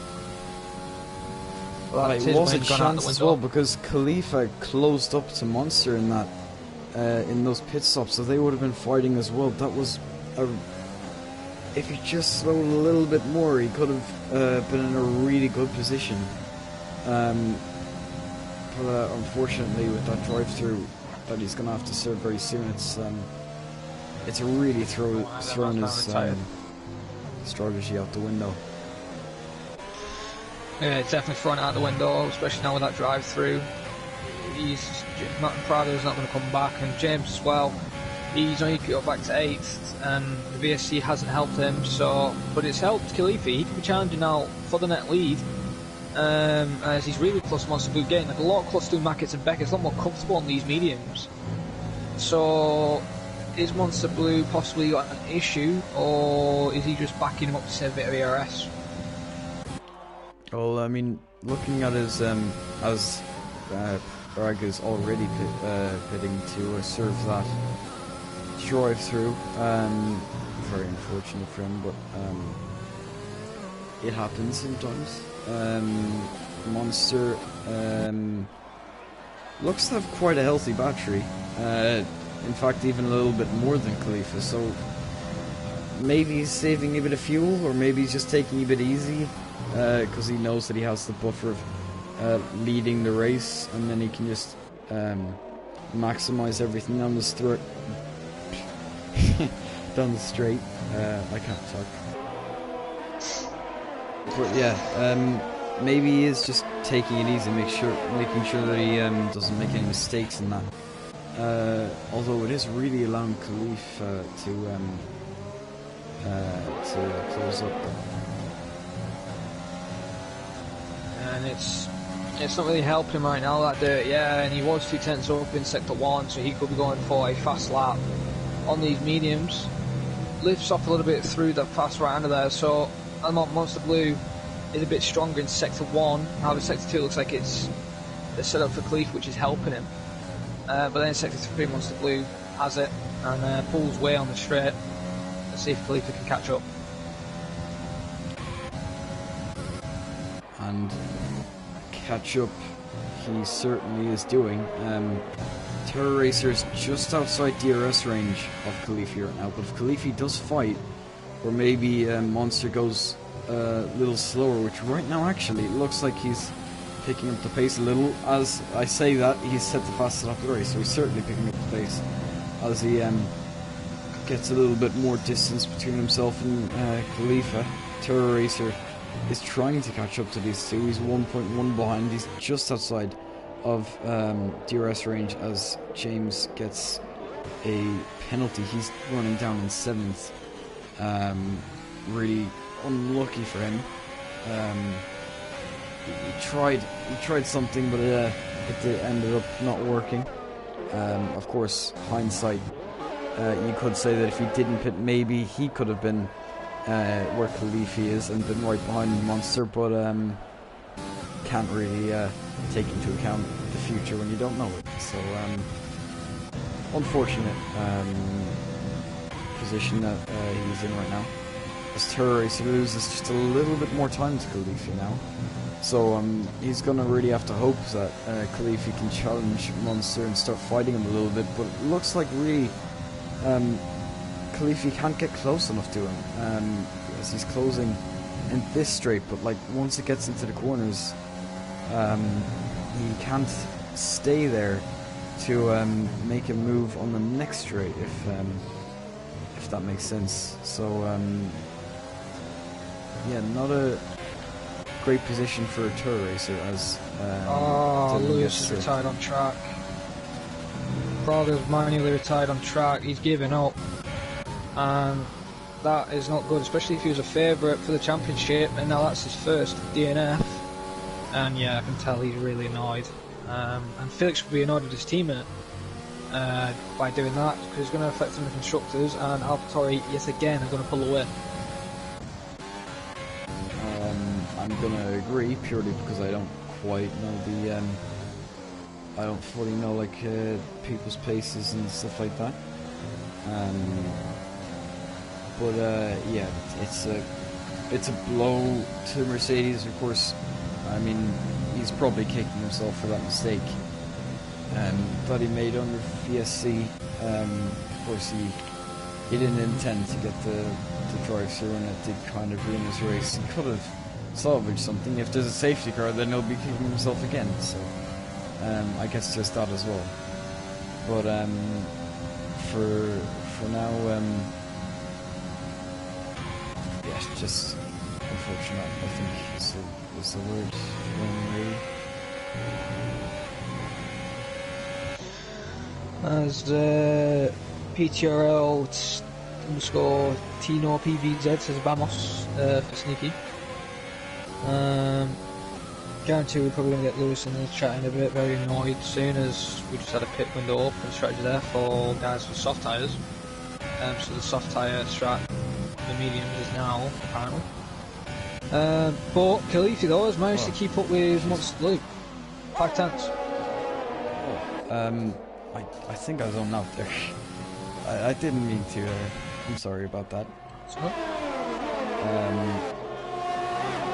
Well, it was a chance as well, because Khalifa closed up to Monster in that in those pit stops, so they would have been fighting as well. That was if he just slowed a little bit more, he could have been in a really good position. But unfortunately, with that drive through that he's going to have to serve very soon, it's really thrown his strategy out the window. Yeah, it's definitely thrown out the window, especially now with that drive through. Martin Prado's not going to come back, and James as well. He's only got back to 8th, and the VSC hasn't helped him. But it's helped Khalifi. He can be challenging now for the net lead, as he's really close to Monster Blue, getting like a lot closer to Mackett and Beckett. It's a lot more comfortable on these mediums. So is Monster Blue possibly got an issue, or is he just backing him up to save a bit of ERS? Well, I mean, looking at his as Braga's already pitting to serve that drive through. Very unfortunate for him, but it happens sometimes. Monster looks to have quite a healthy battery. In fact, even a little bit more than Khalifa. So maybe he's saving a bit of fuel, or maybe he's just taking it a bit easy because he knows that he has the buffer of leading the race, and then he can just maximize everything down the down the straight. I can't talk. But yeah, maybe he is just taking it easy, making sure that he doesn't make any mistakes in that. Although it is really allowing Khalif to close up. And it's not really helping him right now, that dirt, yeah, and he was 2/10 up in sector 1, so he could be going for a fast lap on these mediums. Lifts off a little bit through the fast right under there, so Monster Blue is a bit stronger in sector 1. However, sector 2 looks like it's set up for Khalif, which is helping him. But then in sector 3, Monster Blue has it and pulls way on the straight. Let's see if Khalifa can catch up. And catch up he certainly is doing. Terror Racer is just outside DRS range of Khalifi right now, but if Khalifi does fight, or maybe Monster goes a little slower, which right now actually it looks like he's picking up the pace a little. As I say that, he's set the fastest lap of the race, so he's certainly picking up the pace as he gets a little bit more distance between himself and Khalifa. Terror Racer is trying to catch up to these two. He's 1.1 behind. He's just outside of DRS range as James gets a penalty. He's running down in 7th. Really unlucky for him. He tried something, but it ended up not working. Of course, hindsight, you could say that if he didn't pit, maybe he could have been where Khalifi is and been right behind the Monster, but can't really take into account the future when you don't know it. So unfortunate position that he's in right now. As Terror Racer loses just a little bit more time to Khalifi now. So he's gonna really have to hope that Khalifi can challenge Monster and start fighting him a little bit, but it looks like really Khalifi can't get close enough to him as he's closing in this straight, but like once it gets into the corners he can't stay there to make a move on the next straight, if that makes sense. So yeah, not a great position for a Tour Racer as Lewis is retired on track. Braga's manually retired on track. He's given up, and that is not good, especially if he was a favourite for the championship, and now that's his first DNF. And yeah, I can tell he's really annoyed. And Felix will be annoyed with his teammate by doing that, because it's going to affect some of the constructors, and AlphaTauri yet again are going to pull away. I'm going to agree, purely because I don't quite know the I don't fully know like people's paces and stuff like that. But yeah, it's a blow to Mercedes, of course. I mean, he's probably kicking himself for that mistake that he made under VSC. Of course, he didn't intend to get the drive through, and it did kind of ruin his race. He could have salvaged something. If there's a safety car, then he'll be kicking himself again. So I guess just that as well. But for now, yeah, it's just unfortunate, I think is the word really. As PTRL underscore Tino PVZ says Vamos for Sneaky. Guarantee we're probably going to get Lewis in the chat in a bit, very annoyed soon, as we just had a pit window open strategy there for guys with soft tyres. So the soft tyre strat, the mediums is now apparently. But Khalifi though has managed to keep up with Monster Luke. 5 tenths. I think I zoned out there. I didn't mean to. I'm sorry about that. So,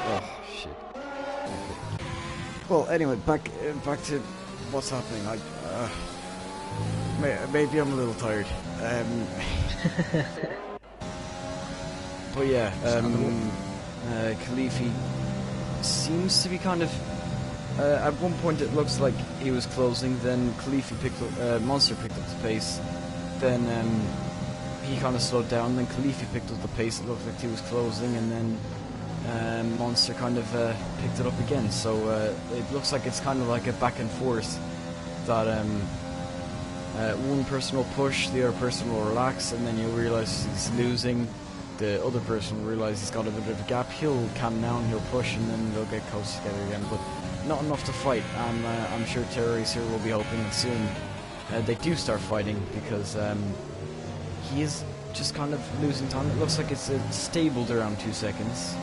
oh shit. Okay. Well, anyway, back to what's happening. Maybe I'm a little tired. But yeah, Khalifi seems to be kind of. At one point, it looks like he was closing. Then Khalifi Monster picked up the pace. Then he kind of slowed down. Then Khalifi picked up the pace. It looked like he was closing, and then Monster kind of picked it up again. So it looks like it's kind of like a back and forth. That one person will push, the other person will relax, and then you'll realise he's losing. The other person will realise he's got a bit of a gap. He'll calm down, he'll push, and then they'll get close together again. But not enough to fight. I'm sure Terror Racer will be hoping that soon they do start fighting, because he is just kind of losing time. It looks like it's stabled around 2 seconds,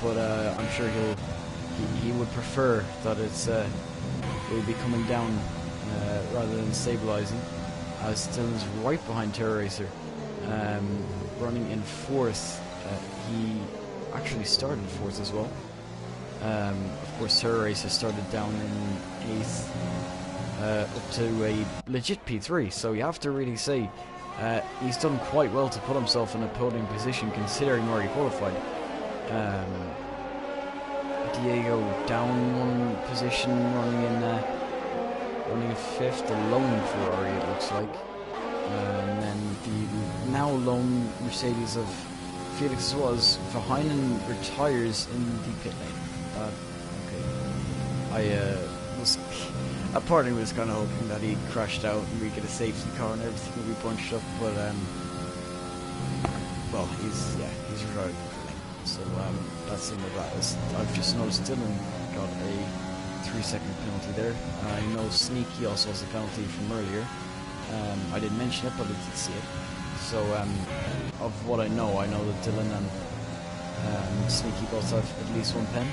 but I'm sure he would prefer that it will be coming down rather than stabilizing, as Dylan's right behind Terror Racer, running in 4th. He actually started 4th as well. Of course, Terror Racer started down in 8th, up to a legit P3, so you have to really say he's done quite well to put himself in a podium position considering where he qualified. Diego down 1 position, running in 5th, a lone Ferrari it looks like, and then the now lone Mercedes of Felix was Verheyen retires in the pit lane. Okay. A part of me was kind of hoping that he crashed out and we get a safety car and everything would be bunched up, but well, he's retired completely. So that's the end of that. I've just noticed Dylan got a 3-second penalty there. I know Sneaky also has a penalty from earlier. I didn't mention it, but I did see it. So of what I know that Dylan and Sneaky both have at least 1 pen,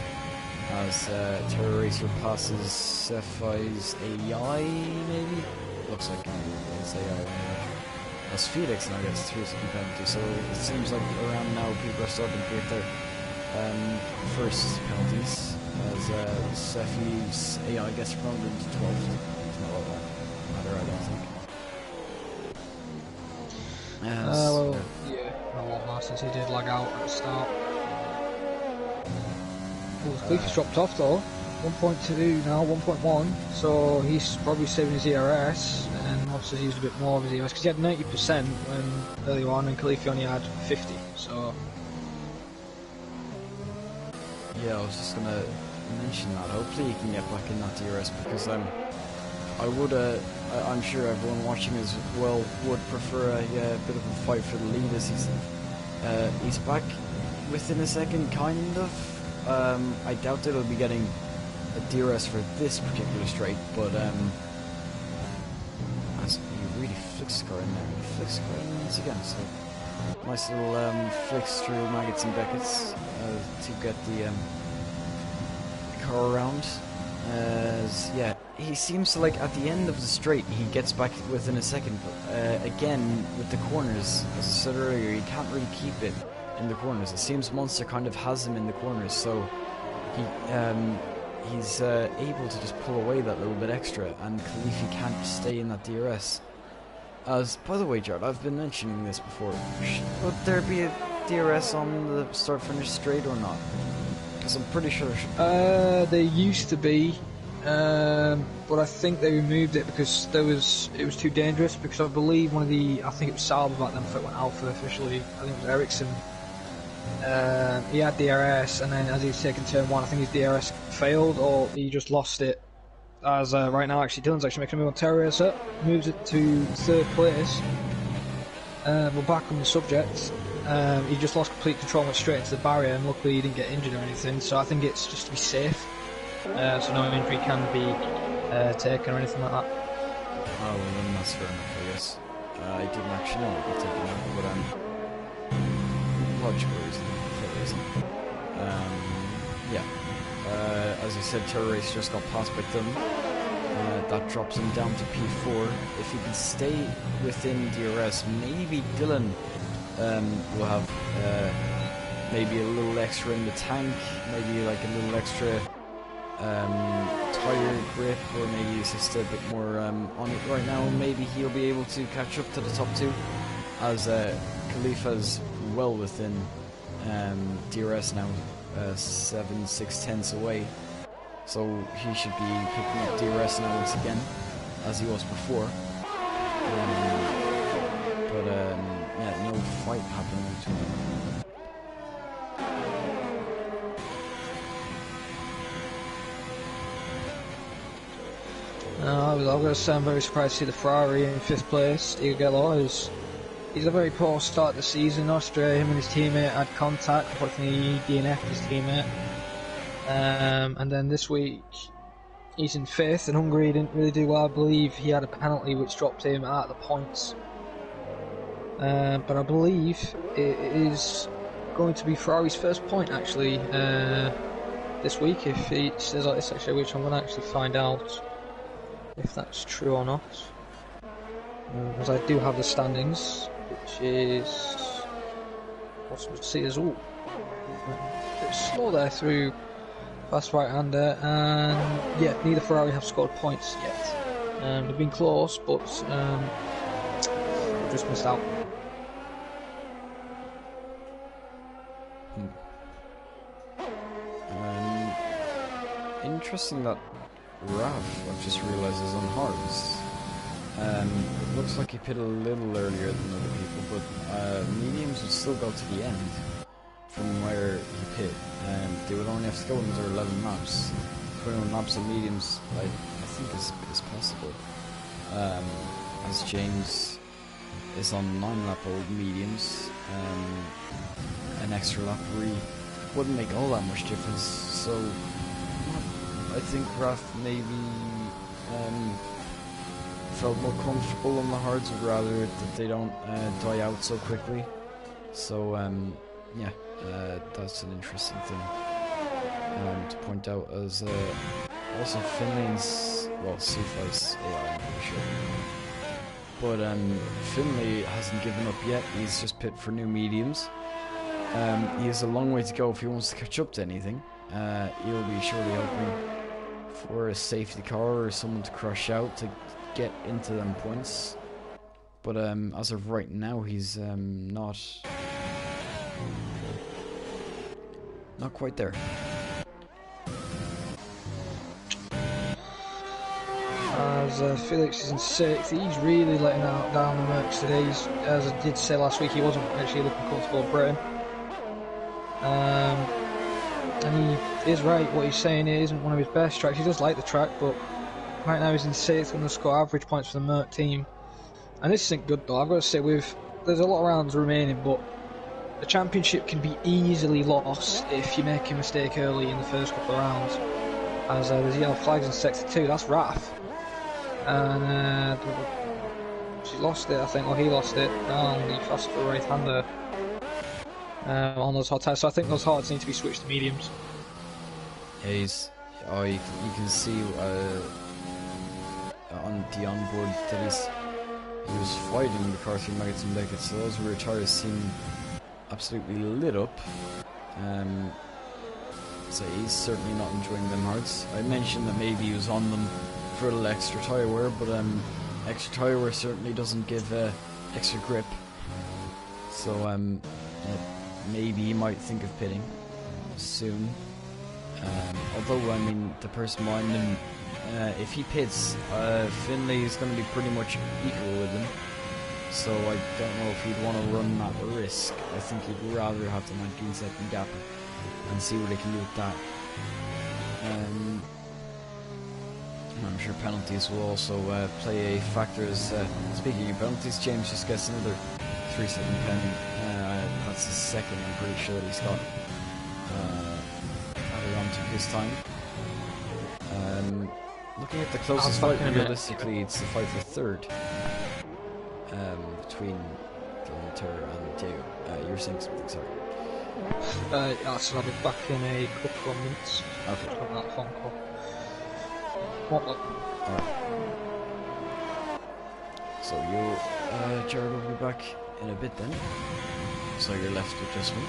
as Terror Racer passes Cephai's AI, maybe? Looks like it's AI. As Felix now gets 3-second penalty, so it seems like around now people are starting to get their first penalties, as Cephai's AI gets promoted to 12th. It's not all that matter, I don't think. well, yeah, not a lot more since he did lag out at the start. Khalifi's dropped off though, 1.2 now, 1.1, so he's probably saving his ERS, and Monster's used a bit more of his ERS, because he had 90% when earlier on, and Khalifi only had 50, so... Yeah, I was just gonna mention that. Hopefully he can get back in that DRS, because I'm sure everyone watching as well would prefer a bit of a fight for the lead, as he's back within a second, kind of. I doubt that he'll be getting a DRS for this particular straight, but as he really flicks the car in there, he flicks the car in once again, so nice little flicks through Maggots and Beckett's to get the car around. As yeah, he seems to, like, at the end of the straight he gets back within a second, but again with the corners, as I said earlier, he can't really keep it in the corners. It seems Monster kind of has him in the corners, so he's able to just pull away that little bit extra, and Khalifi can't stay in that DRS. As, by the way, Jared, I've been mentioning this before, would there be a DRS on the start-finish straight or not? Because I'm pretty sure there should be. There used to be, but I think they removed it because it was too dangerous, because I believe I think it was Sauber back then before it went alpha officially, I think it was Ericsson. He had DRS, and then as he was taking turn 1, I think his DRS failed, or he just lost it. As right now, actually, Dylan's actually making a move on Terror Racer, moves it to 3rd place. We're back on the subject. He just lost complete control, went straight into the barrier, and luckily he didn't get injured or anything, so I think it's just to be safe. So no injury can be taken or anything like that. Oh, well, then that's fair enough, I guess. I didn't actually know it would be taken out, but logical reason for a reason. Yeah. As I said, Terror Race just got passed by them. That drops him down to P4. If he can stay within DRS, maybe Dylan will have maybe a little extra in the tank, maybe like a little extra tire grip, or maybe he's just a bit more on it right now. Maybe he'll be able to catch up to the top two, as Khalifa's well within DRS now, 7/6 away. So he should be picking up DRS now once again, as he was before. Yeah, no fight happening between them. I've got to say I'm very surprised to see the Ferrari in 5th place. He's a very poor start to the season in Austria. Him and his teammate had contact. Unfortunately, he DNF'd his teammate. And then this week, he's in 5th, and Hungary didn't really do well. I believe he had a penalty which dropped him out of the points. But I believe it is going to be Ferrari's first point actually this week, if he says like this actually, which I'm going to actually find out if that's true or not. Because I do have the standings, which is possible to see as well. A bit slow there through fast right-hander, and yeah, neither Ferrari have scored points yet. They've been close, but they've just missed out. Interesting that Raf, I've just realised, is on hards. It looks like he pitted a little earlier than other people, but mediums would still go to the end from where he pit. They would only have to go into 11 laps. 21 laps of mediums, I think is possible. As James is on 9 lap old mediums, an extra lap wouldn't make all that much difference. So I think Raf maybe felt more comfortable on the hards, would rather that they don't die out so quickly. So yeah, that's an interesting thing to point out. As also Finley's, well, C5's AI, I'm pretty sure, but Finley hasn't given up yet. He's just pit for new mediums. He has a long way to go if he wants to catch up to anything. He'll be surely hoping for a safety car or someone to crush out to get into them points. But as of right now, he's not quite there. As Felix is in 6th, he's really letting down the Mercs today. As I did say last week, he wasn't actually looking comfortable at Britain. And he is right, what he's saying, it isn't one of his best tracks. He does like the track, but right now he's in 6th, going to score average points for the Merc team. And this isn't good though, I've got to say, there's a lot of rounds remaining, but the championship can be easily lost if you make a mistake early in the first couple of rounds. As there's yellow flags in sector 2, that's Raf. And she lost it, I think, or he lost it, down the faster right-hander. On those hot tires, so I think those hards need to be switched to mediums. Yeah, you can see on the onboard that he was fighting the car through maggots and beckets, so those rear tires seem absolutely lit up. So he's certainly not enjoying them hards. I mentioned that maybe he was on them for a little extra tyre wear, but extra tyre wear certainly doesn't give extra grip. So maybe he might think of pitting soon. Although, I mean, the person behind him, if he pits, Finley is going to be pretty much equal with him. So I don't know if he'd want to run that risk. I think he'd rather have the 19-second gap and see what they can do with that. I'm sure penalties will also play a factor. As speaking of penalties, James just gets another 3-second penalty. That's the second, I'm pretty sure, that he's got added on to his time. Looking at the closest fight, realistically, it's the fight for third. between Dylan Turner and Diego. You were saying something, sorry. I said I'll be back in a couple of minutes. Okay. Just got that phone call. What? Alright. So you, Jared, will be back in a bit then. So you're left with just one.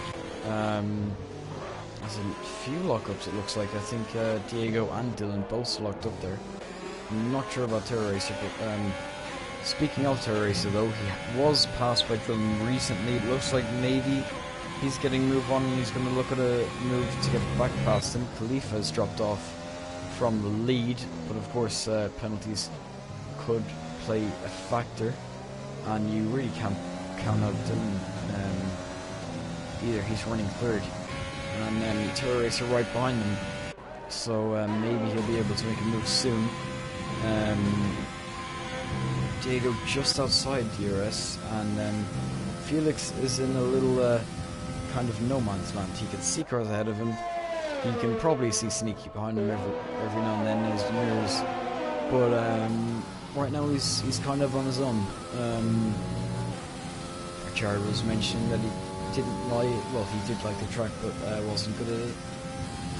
There's a few lockups, it looks like. I think Diego and Dylan both locked up there. I'm not sure about Terror Racer, but speaking of Terror Racer though, he was passed by Dylan recently. It looks like maybe he's getting moved on and he's going to look at a move to get back past him. Khalifa has dropped off from the lead, but of course penalties could play a factor, and you really can't count out Dylan either. He's running third, and then Terror Racer right behind him, so maybe he'll be able to make a move soon. Diego just outside DRS, and Felix is in a little kind of no man's land. He can see cars ahead of him. He can probably see Sneaky behind him every now and then in his mirrors, but right now he's kind of on his own. Jared was mentioning that he didn't he did like the track, but wasn't good at it,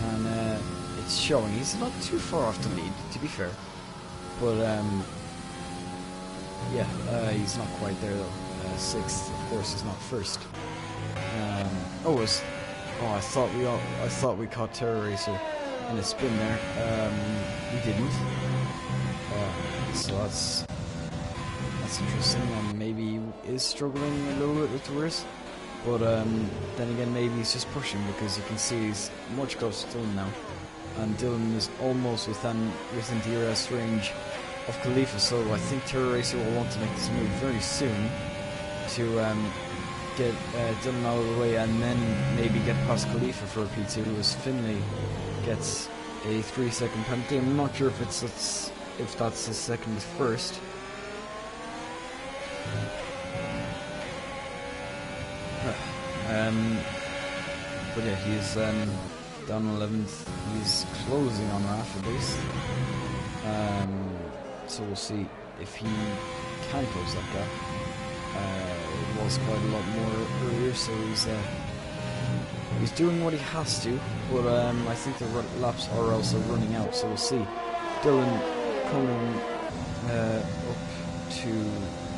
and it's showing. He's not too far off the lead, to be fair, but he's not quite there though. Sixth, of course, is not first. I thought we caught Terror Racer in a spin there. We didn't. So that's interesting. And maybe he is struggling a little bit with the race. But then again, maybe he's just pushing, because you can see he's much closer to Dylan now, and Dylan is almost within DRS range of Khalifa. So I think Terror Racer will want to make this move very soon to get Dylan out of the way, and then maybe get past Khalifa for a P2 as Finlay gets a 3-second penalty. I'm not sure if that's his second first. But yeah, he's down 11th. He's closing on Rafa base. So we'll see if he can close that gap. It was quite a lot more earlier, so he's doing what he has to, but I think the laps are also running out, so we'll see. Dylan coming up to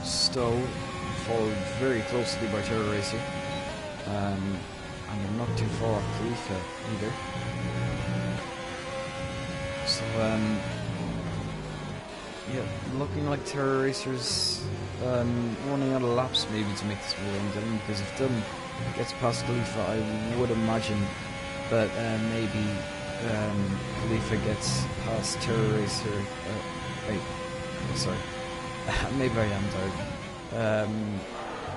Stowe, followed very closely by Terror Racer, and they're not too far off Khalifa either. So looking like Terror Racer's running out of laps maybe to make this move on Dylan, because if Dylan gets past Khalifa, I would imagine that maybe Khalifa gets past Terror Racer. Sorry, maybe I am tired.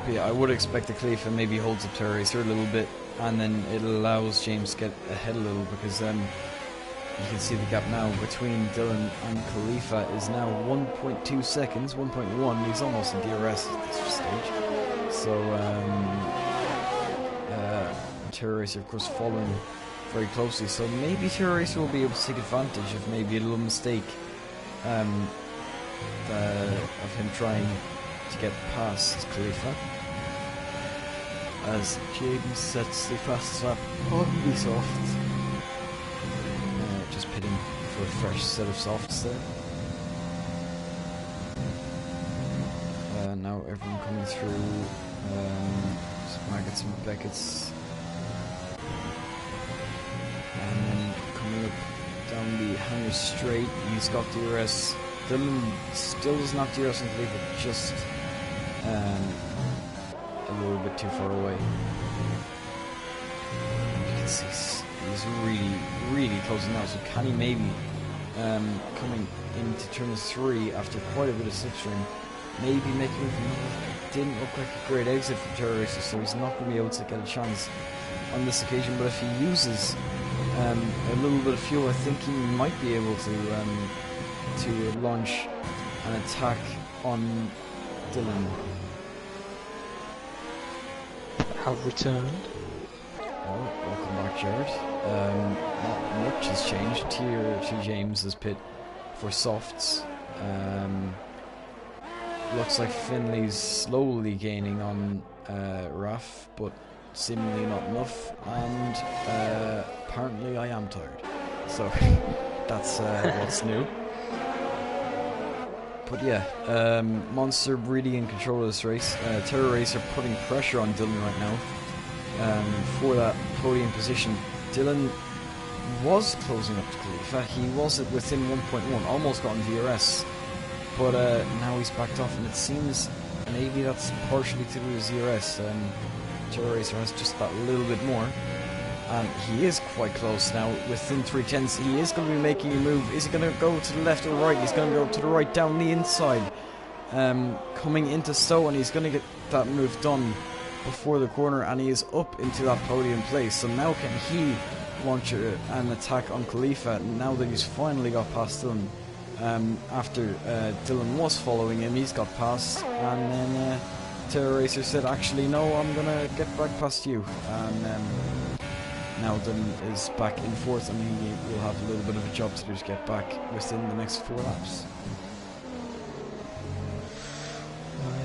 But yeah, I would expect that Khalifa maybe holds up Terror Racer a little bit, and then it allows James to get ahead a little, because you can see the gap now between Dylan and Khalifa is now 1.2 seconds, 1.1. He's almost in DRS at this stage. So Terror Racer, of course, following very closely. So maybe Terror Racer will be able to take advantage of maybe a little mistake of him trying to get past Khalifa, as James sets the fastest lap on Ubisoft. Just pitting for a fresh set of softs there. Now everyone coming through. Maggots and Beckett's, and then coming up down the hanger straight. He's got DRS. Dylan still does not DRS and Khalifa, just a little bit too far away. You can see he's really closing now. So can he maybe coming into turn 3 after quite a bit of slipstream, maybe make a move? Didn't look like a great exit for Terror Racer, so he's not going to be able to get a chance on this occasion. But if he uses a little bit of fuel, I think he might be able to launch an attack on Dylan. Have returned. Well, welcome back, Jared. Not much has changed. Tier 2 James has pit for softs. looks like Finley's slowly gaining on Raf, but seemingly not enough, and apparently I am tired. So that's what's new. But yeah, Monster really in control of this race. Terror Racer putting pressure on Dylan right now for that podium position. Dylan was closing up to Khalifa. He was within 1.1, almost got on DRS, but now he's backed off, and it seems maybe that's partially to do with DRS. Terror Racer has just that little bit more. He is quite close now, within 3/10. He is going to be making a move. Is he going to go to the left or right? He's going to go to the right down the inside. Coming into Stowe, and he's going to get that move done before the corner, and he is up into that podium place. So now can he launch an attack on Khalifa now that he's finally got past Dylan? After Dylan was following him, he's got past, and then Terror Racer said, actually no, I'm going to get back past you. And now Dylan is back in fourth, and he will have a little bit of a job to do to get back within the next 4 laps.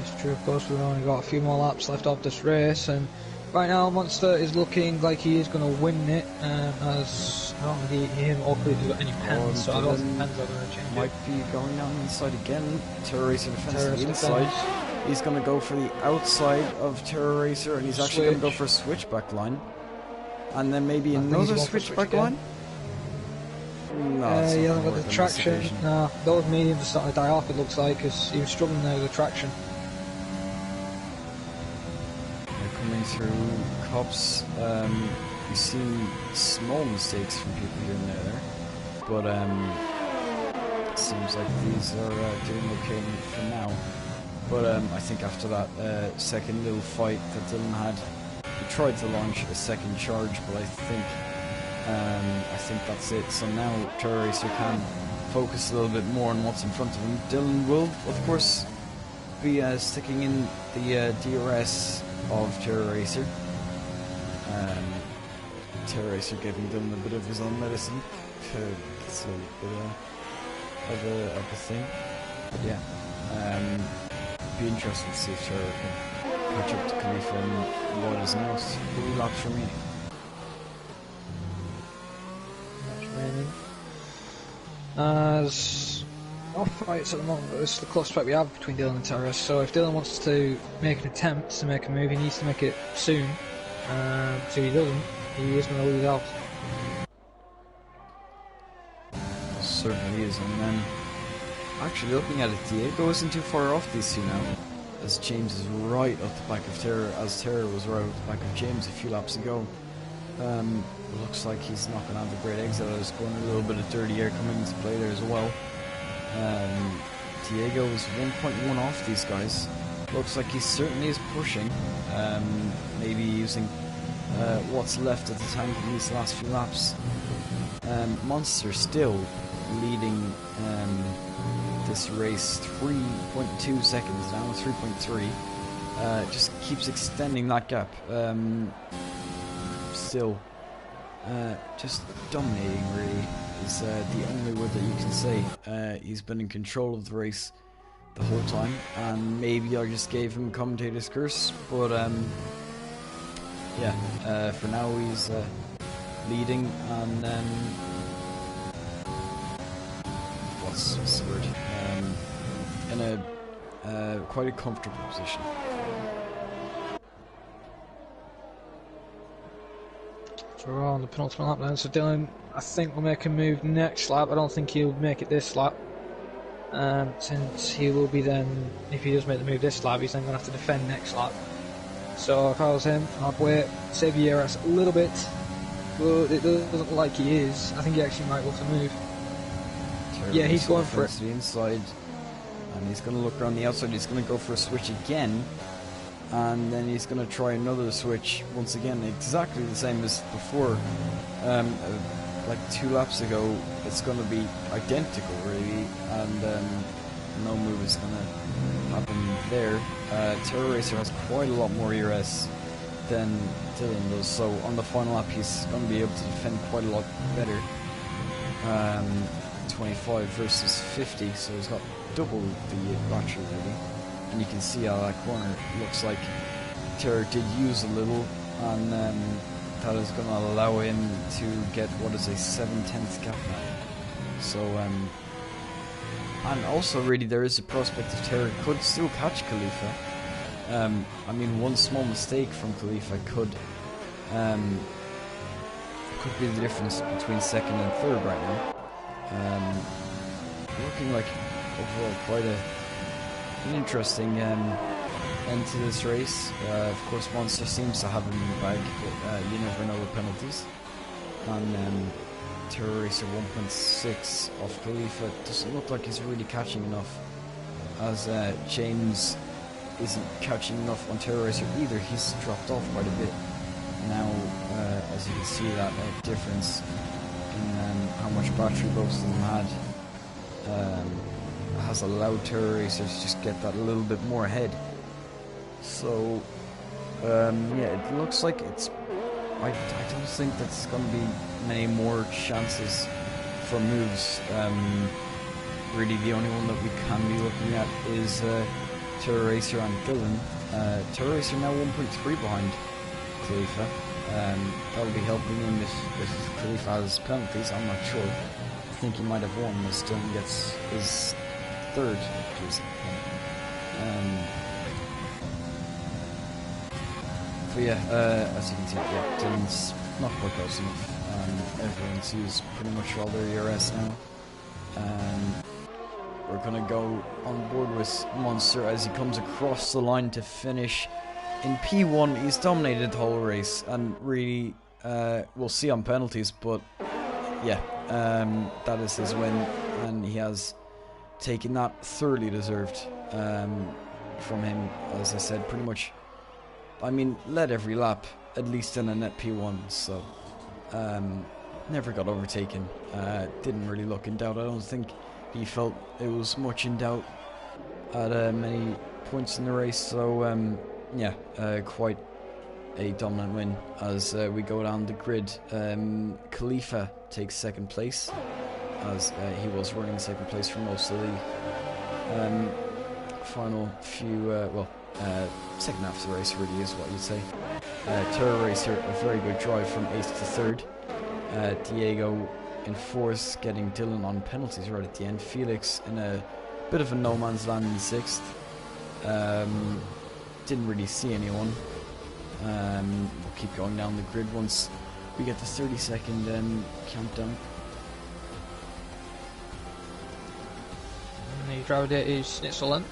It's true, of course. We've only got a few more laps left of this race, and right now Monster is looking like he is going to win it, as I don't think him or Khalifa's got any pens, so I don't think pens are going to change. Might be going down the inside again. Terror Racer defense to the inside. He's going to go for the outside of Terror Racer, and he's actually going to go for a switchback line. And then maybe another switchback line? No, he hasn't got the traction. No, those mediums are starting to die off, it looks like, because he was struggling there with the traction. They're coming through Cops. We've seen small mistakes from people here and there, but it seems like these are doing okay for now. But I think after that second little fight that Dylan had, he tried to launch a second charge, but I think that's it. So now Terror Racer can focus a little bit more on what's in front of him. Dylan will, of course, be sticking in the DRS of Terror Racer. Terror Racer giving Dylan a bit of his own medicine. It's a bit of a thing. But yeah, be interesting to see if Terror can catch up to Khalifa and what is now 3 laps remaining. As off fights at the moment, but this is the close fight we have between Dylan and Terror. So if Dylan wants to make an attempt to make a move, he needs to make it soon. So he doesn't, he is going to lose out. Certainly is, and then actually looking at it, Diego isn't too far off these two now, as James is right up the back of Terror, as Terror was right up the back of James a few laps ago. Looks like he's not going to have a great exit. I was going a little bit of dirty air coming into play there as well. Diego is 1.1 off these guys. Looks like he certainly is pushing, maybe using what's left of the tank in these last few laps. Monster still leading this race 3.2 seconds now, 3.3. Just keeps extending that gap. Still just dominating, really, is the only word that you can say. He's been in control of the race the whole time, and maybe I just gave him commentator's curse, but yeah, for now he's leading, and what's the word? In a quite a comfortable position. So we're on the penultimate lap then. So Dylan, I think, will make a move next lap. I don't think he'll make it this lap. Since he will be then, if he does make the move this lap, he's then going to have to defend next lap. So if I was him, I'd wait, save your ERS a little bit, but it doesn't look like he is. I think he actually might go for the move. Yeah, he's going for it. To the inside, and he's going to look around the outside. He's going to go for a switch again, and then he's going to try another switch once again, exactly the same as before. Like 2 laps ago, it's going to be identical, really, and no move is going to happen there. Terror Racer has quite a lot more ERS than Dylan does, so on the final lap he's going to be able to defend quite a lot better. 25 versus 50, so he's got double the battery, really. and you can see how that corner looks like Terror did use a little, and that is going to allow him to get what is a 7/10 gap now. So, and also really there is a prospect that Terror could still catch Khalifa. I mean, one small mistake from Khalifa could be the difference between second and third right now. Looking like overall quite an interesting end to this race. Of course, Monster seems to have him in the bag, but you never know with penalties. And Terror Racer 1.6 off Khalifa doesn't look like he's really catching enough, as James isn't catching enough on Terror Racer either. He's dropped off quite a bit now, as you can see that difference in how much battery both of them had has allowed Terror Racers to just get that a little bit more ahead. So yeah, it looks like it's I don't think that's going to be many more chances for moves. Really the only one that we can be looking at is Terror Racer and Dylan. Terror Racer now 1.3 behind Khalifa. That'll be helping him if Khalifa has penalties. I'm not sure. I think he might have won as Dylan gets his third. But yeah, as you can see, yeah, Dylan's not quite close enough. Everyone's used pretty much all their ERS now. We're gonna go on board with Monster as he comes across the line to finish in P1. He's dominated the whole race, and really, we'll see on penalties, but yeah, that is his win, and he has taken that thoroughly deserved from him. As I said, pretty much, I mean, led every lap, at least in a net P1, so never got overtaken. Didn't really look in doubt. I don't think he felt it was much in doubt at many points in the race, so yeah, quite a dominant win. As we go down the grid, Khalifa takes second place, as he was running second place for most of the final few, second half of the race really is what you'd say. Terror Racer, a very good drive from 8th to 3rd. Diego in 4th, getting Dylan on penalties right at the end. Felix in a bit of a no man's land in 6th. Didn't really see anyone. We'll keep going down the grid once we get the 30-second countdown. And the driver date is Schnitzel.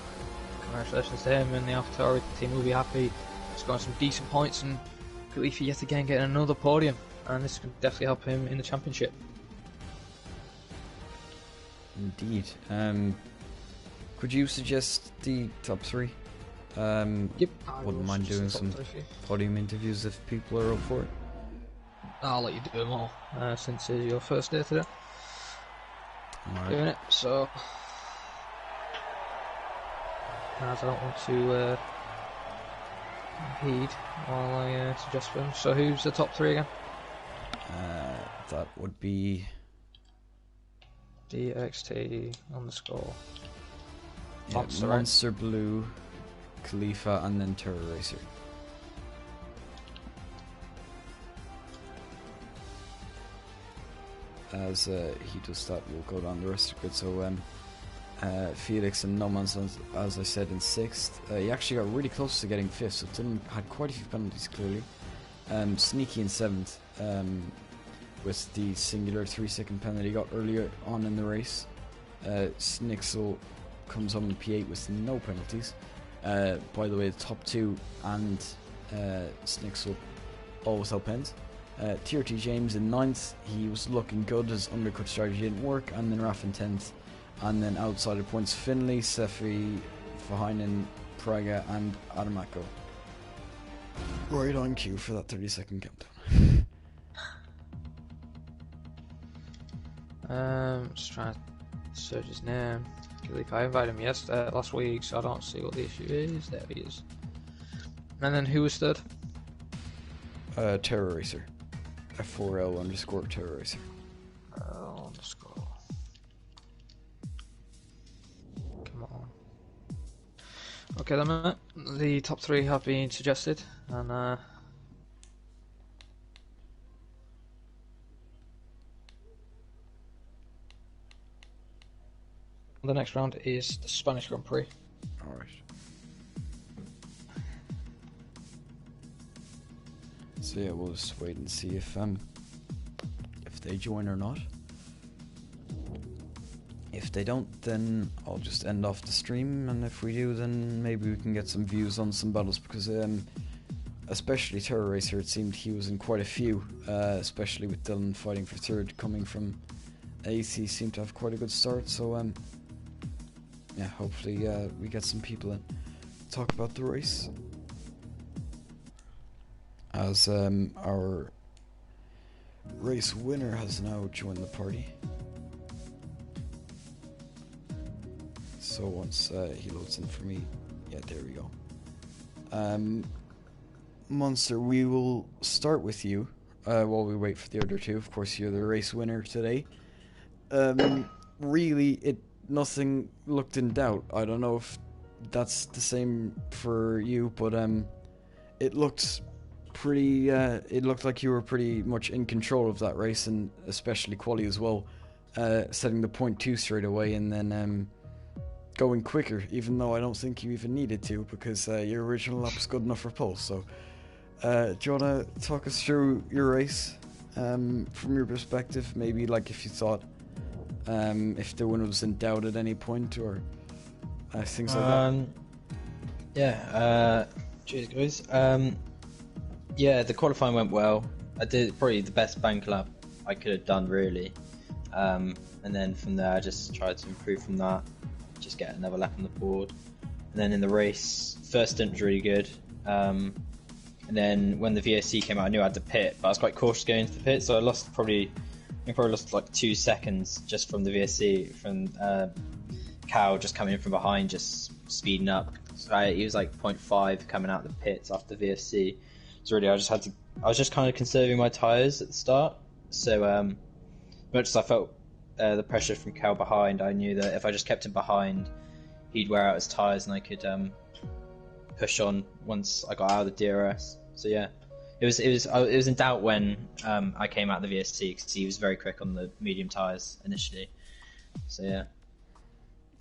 Congratulations to him, and the AlphaTauri team will be happy. He's got some decent points, and Khalifa yet again getting another podium, and this can definitely help him in the championship. Indeed. Could you suggest the top 3? Yep. Wouldn't mind doing some podium interviews if people are up for it. I'll let you do them all, since it's your first day today. Alright. Doing it, so as I don't want to impede while I suggest for them. So who's the top 3 again? That would be DXT underscore yeah, Monster, Monster right? Blue, Khalifa, and then Terror Racer. As he does that, we'll go down the rest of the grid. So Felix and No Man's Land, as I said, in 6th. He actually got really close to getting 5th, so Dylan had quite a few penalties clearly. Sneaky in 7th, with the singular 3-second penalty he got earlier on in the race. Snixel comes home in P8 with no penalties. By the way, the top 2 and Snixel all without pens. TRT James in 9th, he was looking good, his undercut strategy didn't work, and then Raf in 10th. And then outside of points, Finley, Sefi, Fahainen, Praga, and Adamako. Right on cue for that 30-second countdown. Just trying to search his name. I invited him last week, so I don't see what the issue is. There he is. And then who was 3rd? Terror Racer. F4L underscore Terror Racer. Underscore. Come on. Okay then, mate. The top 3 have been suggested, and the next round is the Spanish Grand Prix. Alright. So yeah, we'll just wait and see if they join or not. If they don't, then I'll just end off the stream, and if we do, then maybe we can get some views on some battles, because especially Terror Racer, it seemed he was in quite a few, especially with Dylan fighting for third, coming from AC, seemed to have quite a good start, so yeah, hopefully we get some people in to talk about the race. As our race winner has now joined the party. So once he loads in for me, yeah, there we go. Monster, we will start with you while we wait for the other two. Of course, you're the race winner today. Really, nothing looked in doubt. I don't know if that's the same for you, but it looked pretty. It looked like you were pretty much in control of that race, and especially quali as well, setting the .2 straight away, and then going quicker, even though I don't think you even needed to, because your original lap was good enough for pole. So, do you want to talk us through your race from your perspective? Maybe like if you thought if the winner was in doubt at any point, or things like that. Yeah. Cheers, guys. Yeah, the qualifying went well. I did probably the best bank lap I could have done, really. And then from there, I just tried to improve from that. Just get another lap on the board, and then in the race, first stint was really good, and then when the VSC came out, I knew I had to pit, but I was quite cautious going into the pit, so I probably lost like 2 seconds just from the VSC, from Cal just coming in from behind, just speeding up. So he was like 0.5 coming out the pits after the VSC. So really, I was just kind of conserving my tyres at the start. So much as I felt the pressure from Cal behind, I knew that if I just kept him behind, he'd wear out his tyres, and I could push on once I got out of the DRS. So yeah, it was in doubt when I came out of the VSC, because he was very quick on the medium tyres initially. So yeah.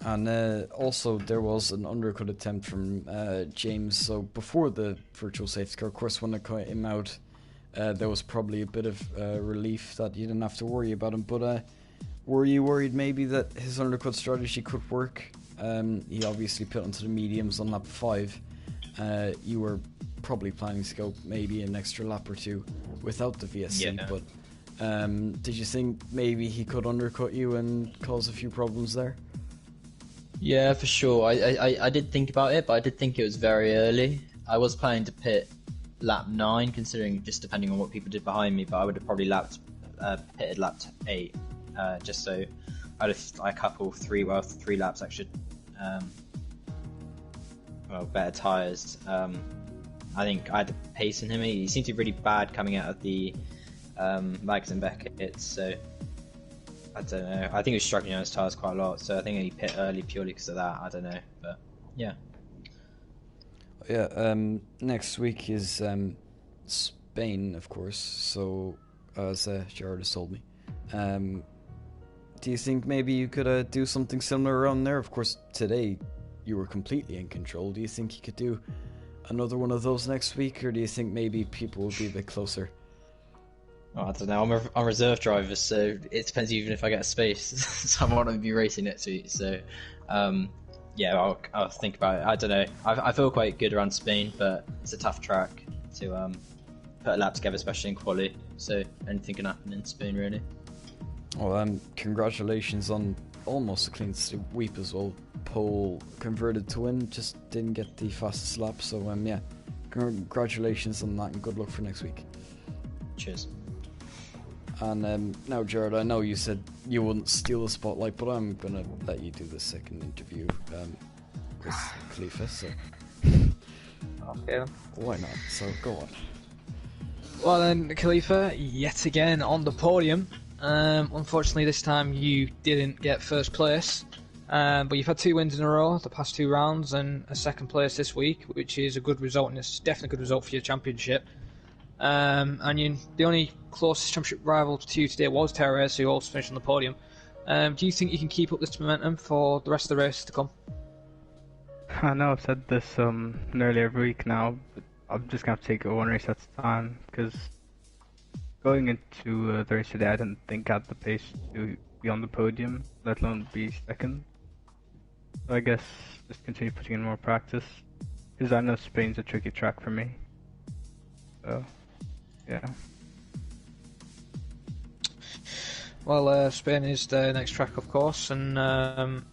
And also there was an undercut attempt from James. So before the virtual safety car, of course, when it came out, there was probably a bit of relief that you didn't have to worry about him, but were you worried maybe that his undercut strategy could work? He obviously put onto the mediums on lap 5. You were probably planning to go maybe an extra lap or two without the VSC, yeah. But did you think maybe he could undercut you and cause a few problems there? Yeah, for sure. I did think about it, but I did think it was very early. I was planning to pit lap 9, considering just depending on what people did behind me, but I would have probably pitted lap 8. Just so I'd have a couple 3 laps actually, better tyres. I think I had the pace in him. He seemed to be really bad coming out of the Mags and Beckett, so I don't know. I think he was struggling on his tyres quite a lot, so I think he pit early purely because of that. I don't know, but yeah. Yeah, next week is Spain, of course, so as Gerard has told me. Do you think maybe you could do something similar around there? Of course, today you were completely in control. Do you think you could do another one of those next week, or do you think maybe people will be a bit closer? Oh, I don't know. I'm a reserve driver, so it depends even if I get a space. So I want to be racing next week. So, yeah, I'll think about it. I don't know. I feel quite good around Spain, but it's a tough track to put a lap together, especially in quali. So anything can happen in Spain, really. Well, congratulations on almost a clean sweep as well. Pole converted to win, just didn't get the fastest lap. So yeah, congratulations on that, and good luck for next week. Cheers. And now, Jared, I know you said you wouldn't steal the spotlight, but I'm gonna let you do the second interview with Khalifa. So Okay. why not? So go on. Well then, Khalifa, yet again on the podium. Unfortunately, this time you didn't get first place. But you've had 2 wins in a row, the past 2 rounds, and a 2nd place this week, which is a good result, and it's definitely a good result for your championship. The only closest championship rival to you today was Terrace, who also finished on the podium. Do you think you can keep up this momentum for the rest of the race to come? I know I've said this nearly every week now, but I'm just going to have to take it one race at a time, because going into the race today, I didn't think I had the pace to be on the podium, let alone be 2nd. So I guess just continue putting in more practice, because I know Spain's a tricky track for me. So, yeah. Well, Spain is the next track, of course, and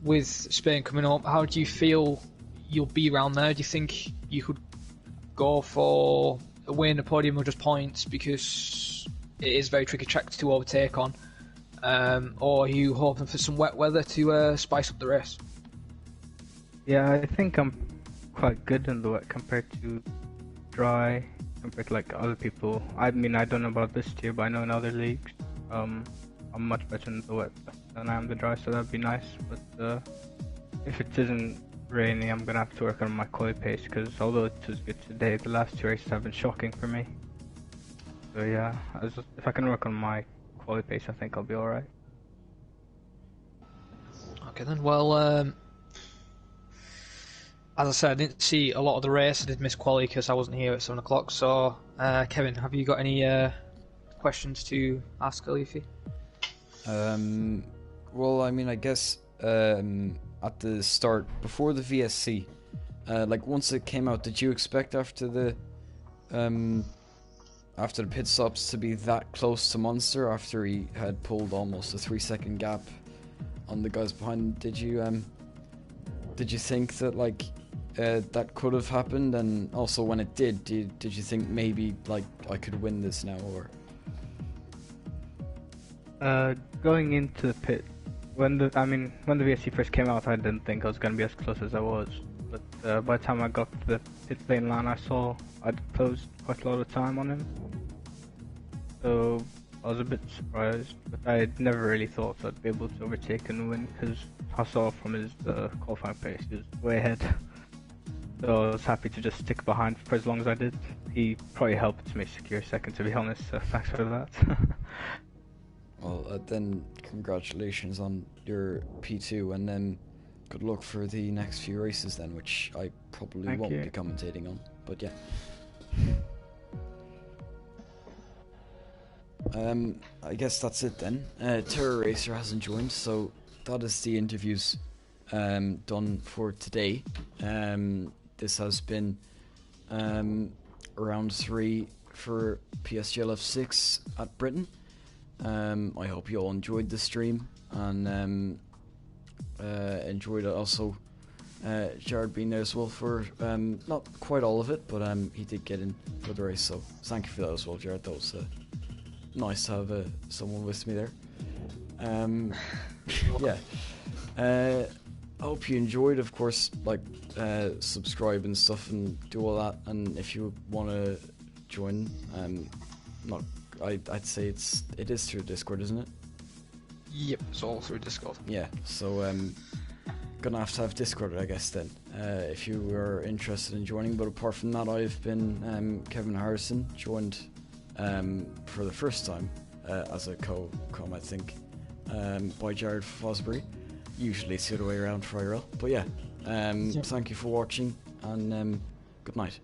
with Spain coming up, how do you feel you'll be around there? Do you think you could go for a win, a podium, or just points, because it is a very tricky track to overtake on? Or are you hoping for some wet weather to spice up the race? Yeah, I think I'm quite good in the wet compared to dry, compared to like other people. I mean, I don't know about this tier, but I know in other leagues, I'm much better in the wet than I am the dry, so that'd be nice. But if it isn't rainy, I'm gonna have to work on my quali pace, because although it was good today, the last 2 races have been shocking for me. So yeah, if I can work on my quali pace, I think I'll be alright. Okay then, well, as I said, I didn't see a lot of the race. I did miss quali because I wasn't here at 7 o'clock. So, Kevin, have you got any questions to ask Alifi? Well, I mean, I guess at the start, before the VSC, like once it came out, did you expect after the pit stops to be that close to Monster after he had pulled almost a 3-second gap on the guys behind him? Did you think that like that could have happened? And also when it did you think maybe like I could win this now? Or going into the pit, when the VSC first came out, I didn't think I was going to be as close as I was. But by the time I got to the pit lane line, I saw I'd closed quite a lot of time on him. So I was a bit surprised, but I never really thought I'd be able to overtake and win, because I saw from his qualifying pace he was way ahead. So I was happy to just stick behind for as long as I did. He probably helped me secure 2nd, to be honest, so thanks for that. well, then congratulations on your P2, and then good luck for the next few races then, which I probably won't be commentating on, but yeah. I guess that's it then. Terror Racer hasn't joined, so that is the interviews done for today. This has been round 3 for PSGL F6 at Britain. I hope you all enjoyed the stream, and enjoyed also Jared being there as well for not quite all of it, but he did get in for the race, so thank you for that as well, Jared. That was nice to have someone with me there. Yeah. I hope you enjoyed. Of course, like subscribe and stuff and do all that, and if you want to join, I'd say it is through Discord, isn't it? Yep, it's all through Discord. Yeah, so gonna have Discord, I guess, then, if you are interested in joining. But apart from that, I've been Kevin Harrison, joined for the first time as a co-com, I think, by Jared Fosbury. Usually it's the other way around for IRL, but yeah, thank you for watching, and good night.